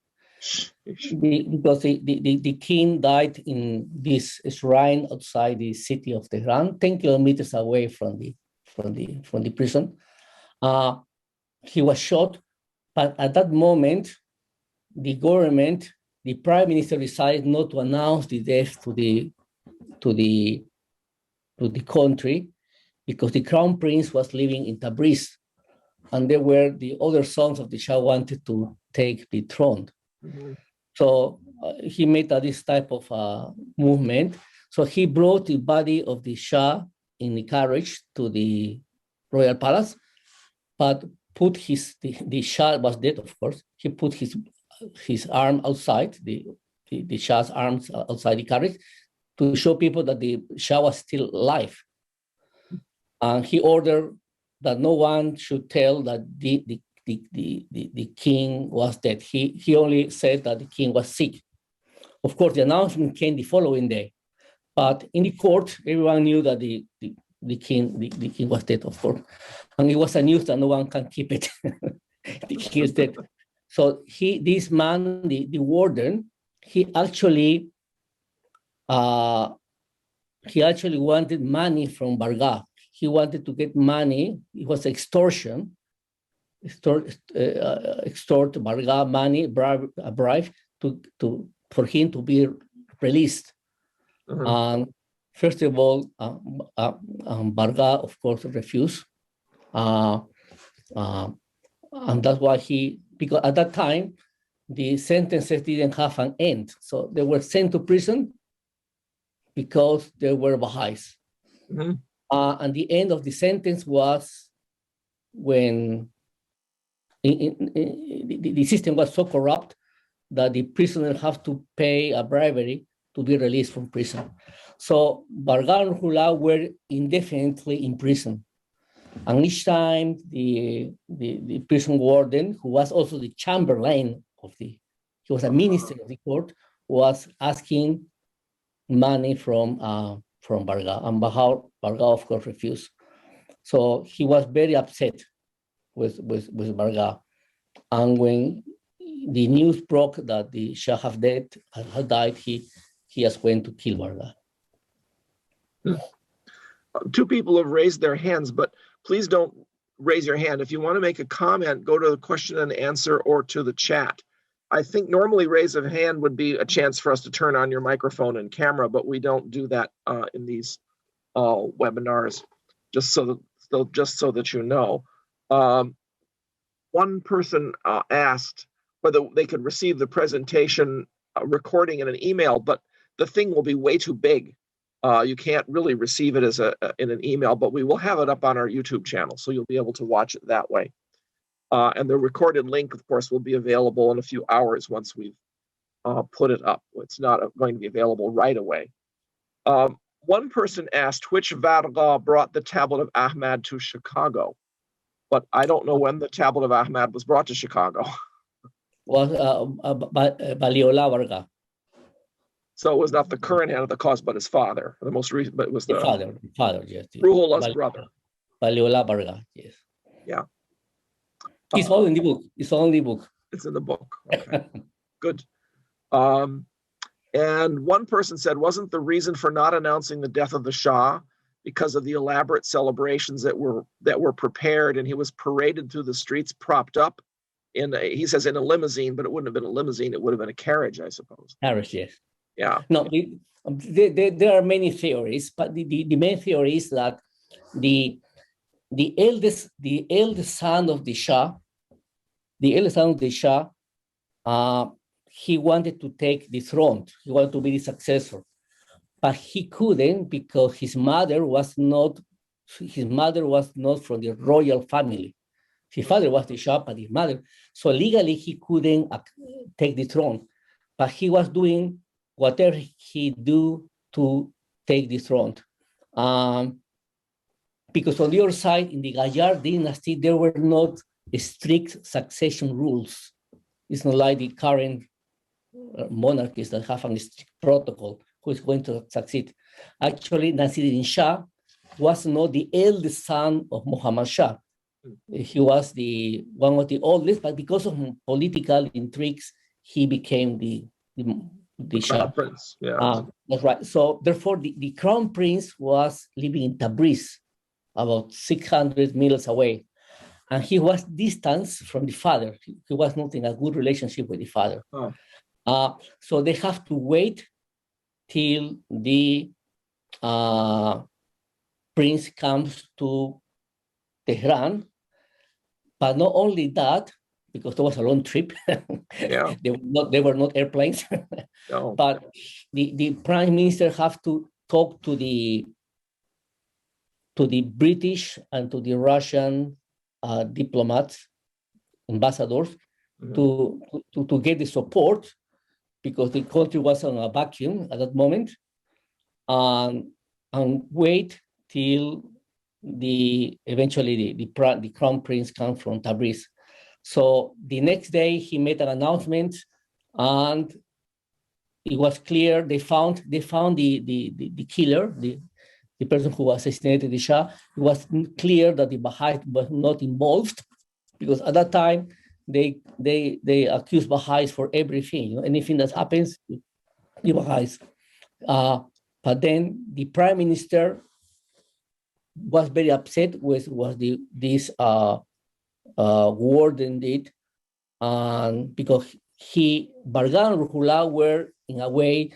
[SPEAKER 2] Because the king died in this shrine outside the city of Tehran, 10 kilometers away from the prison. He was shot, but at that moment, the government, the prime minister, decided not to announce the death to the country, because the crown prince was living in Tabriz, and there were the other sons of the Shah wanted to take the throne.
[SPEAKER 1] Mm-hmm.
[SPEAKER 2] So he made this type of movement. So he brought the body of the Shah in the carriage to the royal palace, but put the Shah was dead, of course. He put his arm outside, the Shah's arms outside the carriage, to show people that the Shah was still alive. And he ordered that no one should tell that the king was dead. He only said that the king was sick. Of course, the announcement came the following day, but in the court, everyone knew that the king was dead, of course, and it was a news that no one can keep it. The king is dead. So this man, the warden, he actually wanted money from Varga. He wanted to get money. It was extortion. Extort Varga money, a bribe for him to be released.
[SPEAKER 1] Mm-hmm.
[SPEAKER 2] First of all, Varga, of course, refused. And that's why because at that time, the sentences didn't have an end. So they were sent to prison because they were Bahá'ís.
[SPEAKER 1] Mm-hmm.
[SPEAKER 2] And the end of the sentence was when the system was so corrupt that the prisoner have to pay a bribery to be released from prison. So Varqa and Rúḥu'lláh were indefinitely in prison. And each time the prison warden, who was also the chamberlain he was a minister of the court, was asking money from Varga, and Varga, of course, refused. So he was very upset with Varga. And when the news broke that the Shah had died, he just went to kill Varga.
[SPEAKER 1] Two people have raised their hands, but please don't raise your hand. If you want to make a comment, go to the question and answer or to the chat. I think normally raise of hand would be a chance for us to turn on your microphone and camera, but we don't do that in these webinars, just so that you know. One person asked whether they could receive the presentation recording in an email, but the thing will be way too big. You can't really receive it as in an email, but we will have it up on our YouTube channel, so you'll be able to watch it that way. And the recorded link, of course, will be available in a few hours once we've put it up. It's not going to be available right away. One person asked which Varqa brought the tablet of Ahmad to Chicago, but I don't know when the tablet of Ahmad was brought to Chicago.
[SPEAKER 2] Was Baliola Varga.
[SPEAKER 1] So it was not the current head of the cause, but his father. The most recent, but it was
[SPEAKER 2] the father, yes.
[SPEAKER 1] Rúḥu'llah's brother.
[SPEAKER 2] Baliola Varga, yes.
[SPEAKER 1] Yeah.
[SPEAKER 2] It's all in the book. It's all in the book.
[SPEAKER 1] It's in the book. Okay. Good. And one person said, wasn't the reason for not announcing the death of the Shah because of the elaborate celebrations that were prepared, and he was paraded through the streets propped up he says in a limousine, but it wouldn't have been a limousine, it would have been a carriage, I suppose.
[SPEAKER 2] Carriage, yes.
[SPEAKER 1] Yeah.
[SPEAKER 2] No, there are many theories, but the main theory is that the eldest son of the Shah, he wanted to take the throne. He wanted to be the successor, but he couldn't because his mother was not from the royal family. His father was the Shah, but his mother. So legally, he couldn't take the throne. But he was doing whatever he do to take the throne. Because on the other side, in the Gaillard dynasty, there were not strict succession rules. It's not like the current monarchies that have a strict protocol who is going to succeed. Actually, Nasiruddin Shah was not the eldest son of Muhammad Shah. He was one of the oldest, but because of political intrigues, he became the Shah.
[SPEAKER 1] Prince. Yeah.
[SPEAKER 2] That's right. So therefore, the crown prince was living in Tabriz, about 600 miles away. And he was distanced from the father. He was not in a good relationship with the father.
[SPEAKER 1] Oh.
[SPEAKER 2] So they have to wait till the prince comes to Tehran. But not only that, because there was a long trip,
[SPEAKER 1] Yeah.
[SPEAKER 2] they were not airplanes,
[SPEAKER 1] No.
[SPEAKER 2] but the prime minister have to talk to the British and to the Russian diplomats, ambassadors,
[SPEAKER 1] Mhm.
[SPEAKER 2] to get the support, because the country was on a vacuum at that moment, and wait till eventually the crown prince comes from Tabriz. So the next day he made an announcement, and it was clear they found the killer, the person who assassinated the Shah. It was clear that the Baha'i was not involved, because at that time they accused Baha'is for everything. Anything that happens, the Baha'is. But then the prime minister was very upset with what this warden did, and because Varga and Rúḥu'lláh were in a way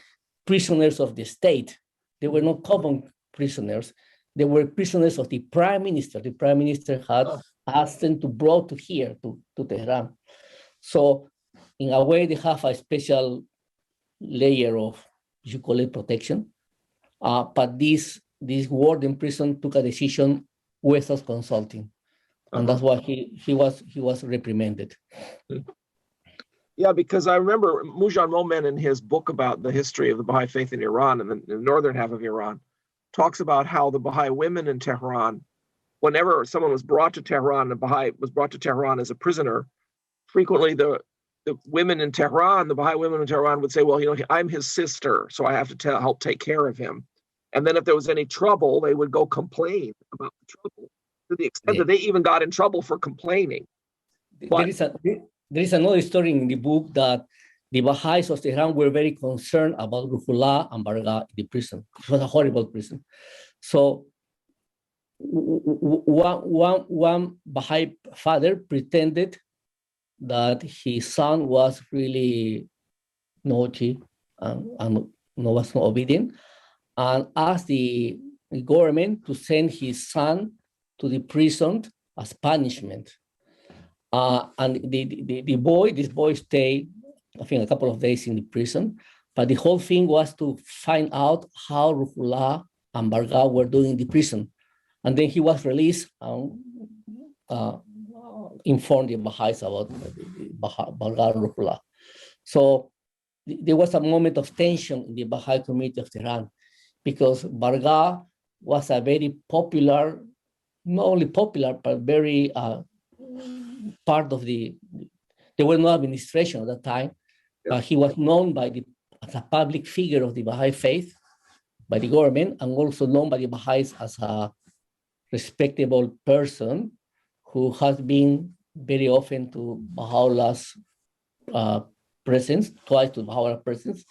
[SPEAKER 2] prisoners of the state. They were not common prisoners. They were prisoners of the prime minister. The prime minister had asked them to brought to here, to Tehran. So in a way, they have a special layer of, you call it, protection. But this warden prison took a decision without consulting. And that's why he was reprimanded.
[SPEAKER 1] Yeah, because I remember Mujan Momen in his book about the history of the Baha'i faith in Iran and the northern half of Iran talks about how the Baha'i women in Tehran, whenever someone was brought to Tehran, a Baha'i was brought to Tehran as a prisoner, frequently the women in Tehran, the Baha'i women in Tehran would say, well, I'm his sister, so I have to help take care of him. And then if there was any trouble, they would go complain about the trouble, to the extent that they even got in trouble for complaining. But,
[SPEAKER 2] there is another story in the book that the Baha'is of Tehran were very concerned about Rúḥu'lláh and Varga in the prison. It was a horrible prison. So one Baha'i father pretended that his son was really naughty and was not obedient, and asked the government to send his son to the prison as punishment. And this boy stayed, I think, a couple of days in the prison. But the whole thing was to find out how Rúḥu'lláh and Varga were doing in the prison. And then he was released and informed the Baha'is about Varga and Rúḥu'lláh. So there was a moment of tension in the Baha'i community of Tehran, because Varga was a very popular, not only popular, but very part of there were no administration at that time, but he was known as a public figure of the Baha'i faith by the government, and also known by the Baha'is as a respectable person who has been very often to Baha'u'llah's presence, twice to Baha'u'llah's presence,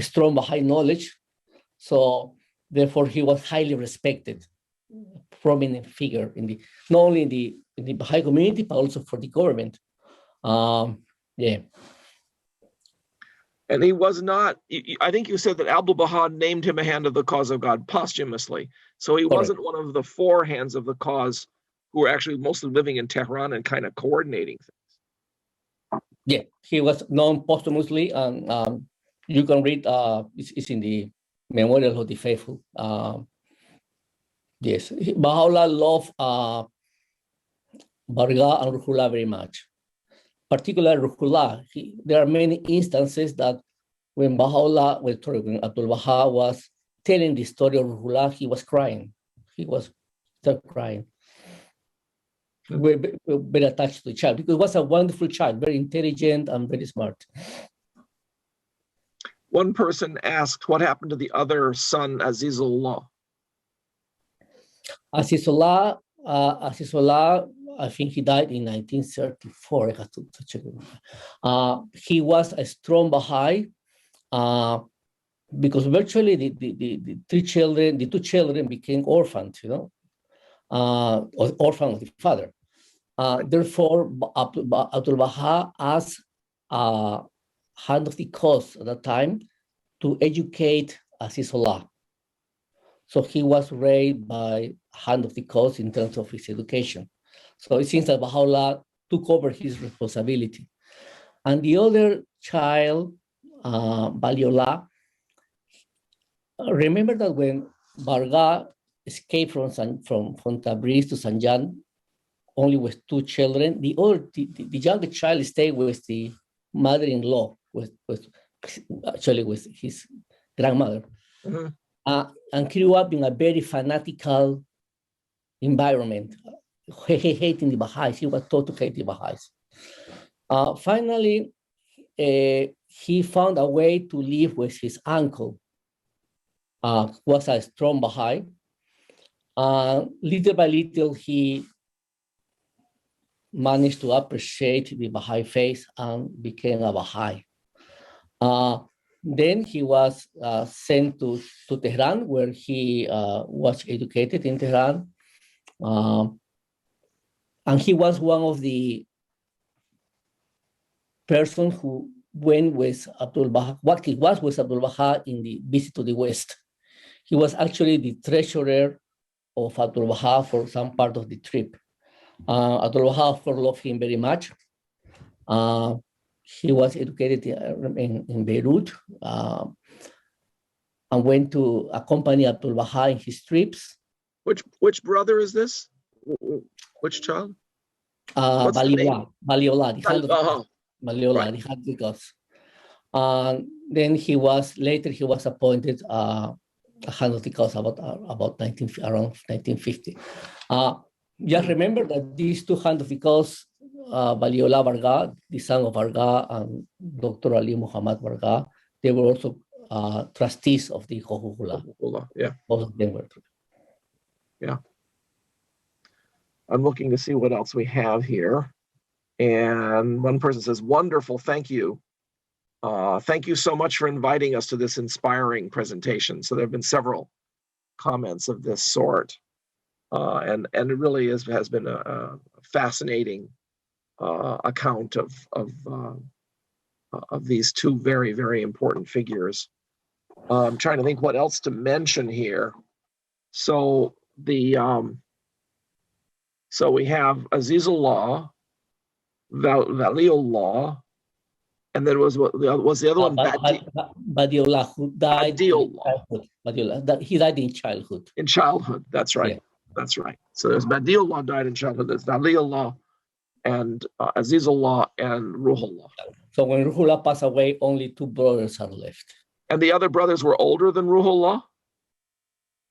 [SPEAKER 2] strong Baha'i knowledge. So Therefore, he was highly respected, prominent figure not only in the Baha'i community, but also for the government. Yeah.
[SPEAKER 1] And he was not, I think you said that Abdu'l-Bahá named him a hand of the cause of God posthumously. So he wasn't one of the four hands of the cause who were actually mostly living in Tehran and kind of coordinating things.
[SPEAKER 2] Yeah, he was known posthumously, and you can read, it's in the Memorial of the Faithful. Yes, Baha'u'lláh loved Varga and Rúḥu'lláh very much. Particularly Rúḥu'lláh, there are many instances that when Abdu'l-Bahá was telling the story of Rúḥu'lláh, he was crying. He was crying. Very attached to the child because he was a wonderful child, very intelligent and very smart.
[SPEAKER 1] One person asked what happened to the other son, Azizullah.
[SPEAKER 2] Azizullah, I think he died in 1934. I have to check it. He was a strong Baha'i because virtually the two children became orphans, or orphan of the father. Therefore, Abdu'l-Bahá asked hand of the cause at that time to educate Azizullah. So he was raised by hand of the cause in terms of his education. So it seems that Baha'u'lláh took over his responsibility. And the other child, Waliullah, remember that when Varga escaped from Tabriz to Zanjan, only with two children, the younger child stayed with the mother-in-law, with his grandmother. Mm-hmm. And grew up in a very fanatical environment, hating the Baha'ís. He was taught to hate the Baha'ís. Finally, he found a way to live with his uncle, who was a strong Baha'i. Little by little, he managed to appreciate the Baha'i faith and became a Baha'i. Then he was sent to Tehran, where he was educated in Tehran. And he was one of the persons who went with Abdu'l-Bahá, what he was with Abdu'l-Bahá in the visit to the West. He was actually the treasurer of Abdu'l-Bahá for some part of the trip. Abdu'l-Bahá loved him very much. He was educated in Beirut and went to accompany Abdu'l-Bahá in his trips.
[SPEAKER 1] Which brother is this? Which child?
[SPEAKER 2] Waliullah, the hand of the gods. Then he was appointed hand of the gods around 1950. Just remember that these two hand of the gods, Waliullah Varga, the son of Varga, and Dr. Ali Muhammad Varga, they were also trustees of the Rúḥu'lláh.
[SPEAKER 1] Yeah.
[SPEAKER 2] Both of them were.
[SPEAKER 1] Yeah. I'm looking to see what else we have here. And one person says, wonderful, thank you. Thank you so much for inviting us to this inspiring presentation. So there have been several comments of this sort. And it really has been a fascinating account of these two very, very important figures. I'm trying to think what else to mention here. So so we have Azizullah, Waliullah, and then was the other one?
[SPEAKER 2] Badiullah, who died in childhood. He died in childhood.
[SPEAKER 1] In childhood, that's right. Yeah. That's right. So there's Badiullah died in childhood. There's Waliullah and Azizullah and Rúḥu'lláh.
[SPEAKER 2] So when Rúḥu'lláh passed away, only two brothers are left.
[SPEAKER 1] And the other brothers were older than Rúḥu'lláh?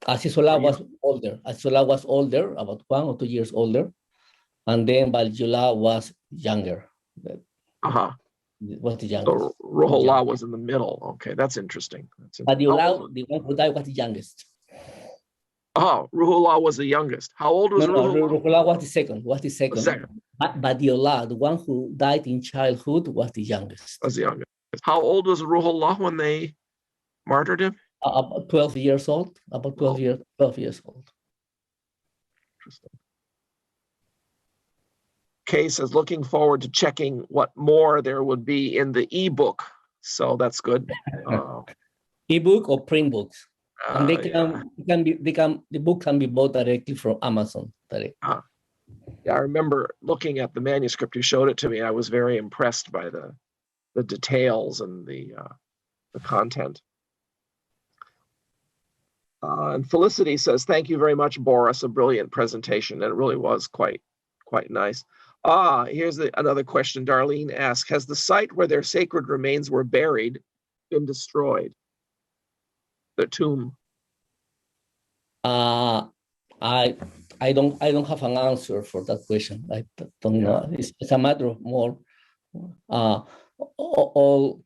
[SPEAKER 2] Azizullah was older. Azizullah was older, about 1 or 2 years older. And then Waliullah was younger. Was the youngest.
[SPEAKER 1] So Rúḥu'lláh was in the middle. Okay, that's interesting.
[SPEAKER 2] Waliullah, the one who died, was the youngest.
[SPEAKER 1] Rúḥu'lláh was the youngest. How old was Rúḥu'lláh?
[SPEAKER 2] Rúḥu'lláh was the second. Waliullah, the one who died in childhood, was the youngest.
[SPEAKER 1] Was the youngest. How old was Rúḥu'lláh when they martyred him?
[SPEAKER 2] About 12 years old. About 12 years old.
[SPEAKER 1] Interesting. Kay says, looking forward to checking what more there would be in the ebook. So that's good.
[SPEAKER 2] Ebook or print books. And they
[SPEAKER 1] Yeah.
[SPEAKER 2] the book can be bought directly from Amazon.
[SPEAKER 1] Yeah, I remember looking at the manuscript. You showed it to me. I was very impressed by the details and the content. And Felicity says, thank you very much, Boris. A brilliant presentation. And it really was quite nice. Here's another question. Darlene asks, has the site where their sacred remains were buried been destroyed? The tomb.
[SPEAKER 2] I don't have an answer for that question. I don't know. It's a matter of more.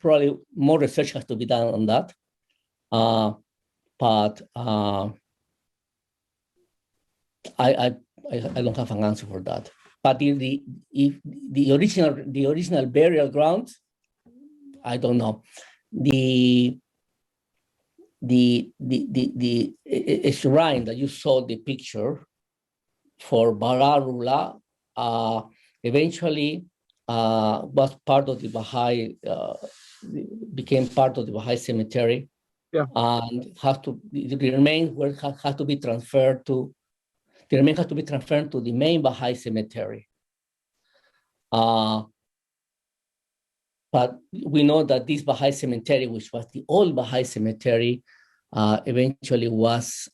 [SPEAKER 2] Probably more research has to be done on that. But I don't have an answer for that. But the original burial grounds, I don't know. The shrine that you saw the picture for Varqa and Rúḥu'lláh eventually was part of the Baha'i, became part of the Baha'i cemetery.
[SPEAKER 1] Yeah.
[SPEAKER 2] And the remains have to be transferred to the main Baha'i cemetery. But we know that this Baha'i cemetery, which was the old Baha'i cemetery, eventually was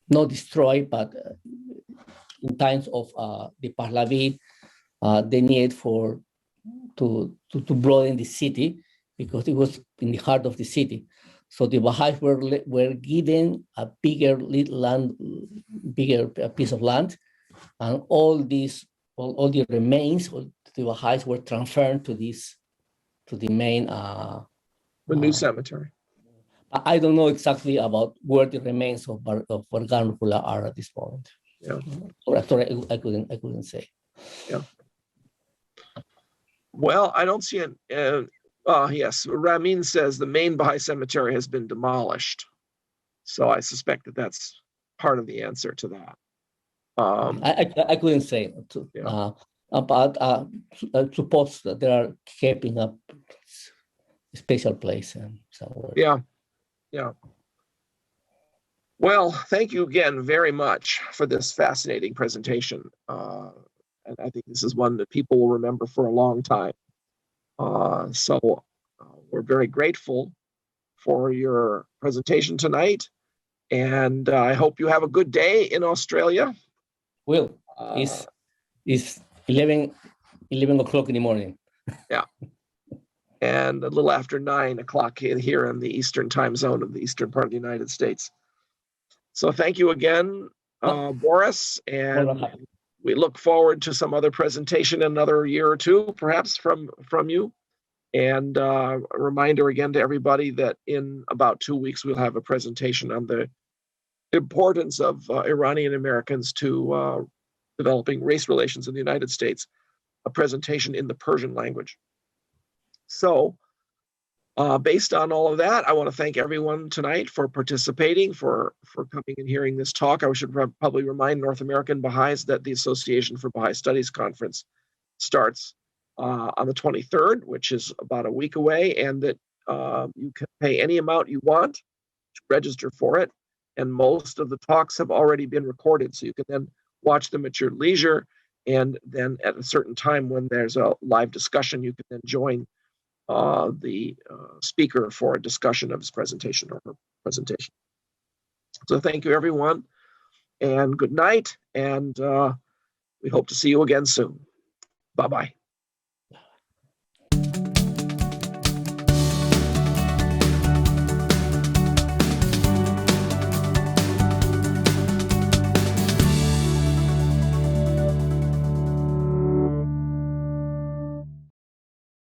[SPEAKER 2] not destroyed, but in times of the Pahlavi, they needed to broaden the city because it was in the heart of the city. So the Baha'is were given a bigger piece of land, and all the remains of the Baha'is were transferred to the main
[SPEAKER 1] The new cemetery.
[SPEAKER 2] I don't know exactly about where the remains of Varqa and Rúḥu'lláh are at this point.
[SPEAKER 1] Yeah.
[SPEAKER 2] Sorry, I couldn't say.
[SPEAKER 1] Yeah. Well, I don't see it. Yes, Ramin says the main Baha'i cemetery has been demolished. So I suspect that that's part of the answer to that.
[SPEAKER 2] I couldn't say. But I suppose that they are keeping up a special place somewhere.
[SPEAKER 1] Yeah. Well, thank you again very much for this fascinating presentation. And I think this is one that people will remember for a long time. So we're very grateful for your presentation tonight. And I hope you have a good day in Australia.
[SPEAKER 2] Will, it's 11 o'clock in the morning.
[SPEAKER 1] Yeah. And a little after 9 o'clock here in the Eastern time zone of the eastern part of the United States. So thank you again, Boris, and we look forward to some other presentation in another year or two, perhaps from you. And a reminder again to everybody that in about 2 weeks, we'll have a presentation on the importance of Iranian Americans to developing race relations in the United States, a presentation in the Persian language. So based on all of that, I want to thank everyone tonight for participating, for coming and hearing this talk. I should probably remind North American Baha'is that the Association for Baha'i Studies Conference starts on the 23rd, which is about a week away, and that you can pay any amount you want to register for it. And most of the talks have already been recorded, so you can then watch them at your leisure. And then at a certain time when there's a live discussion, you can then join the speaker for a discussion of his presentation or her presentation. So thank you, everyone, and good night. And we hope to see you again soon. Bye-bye.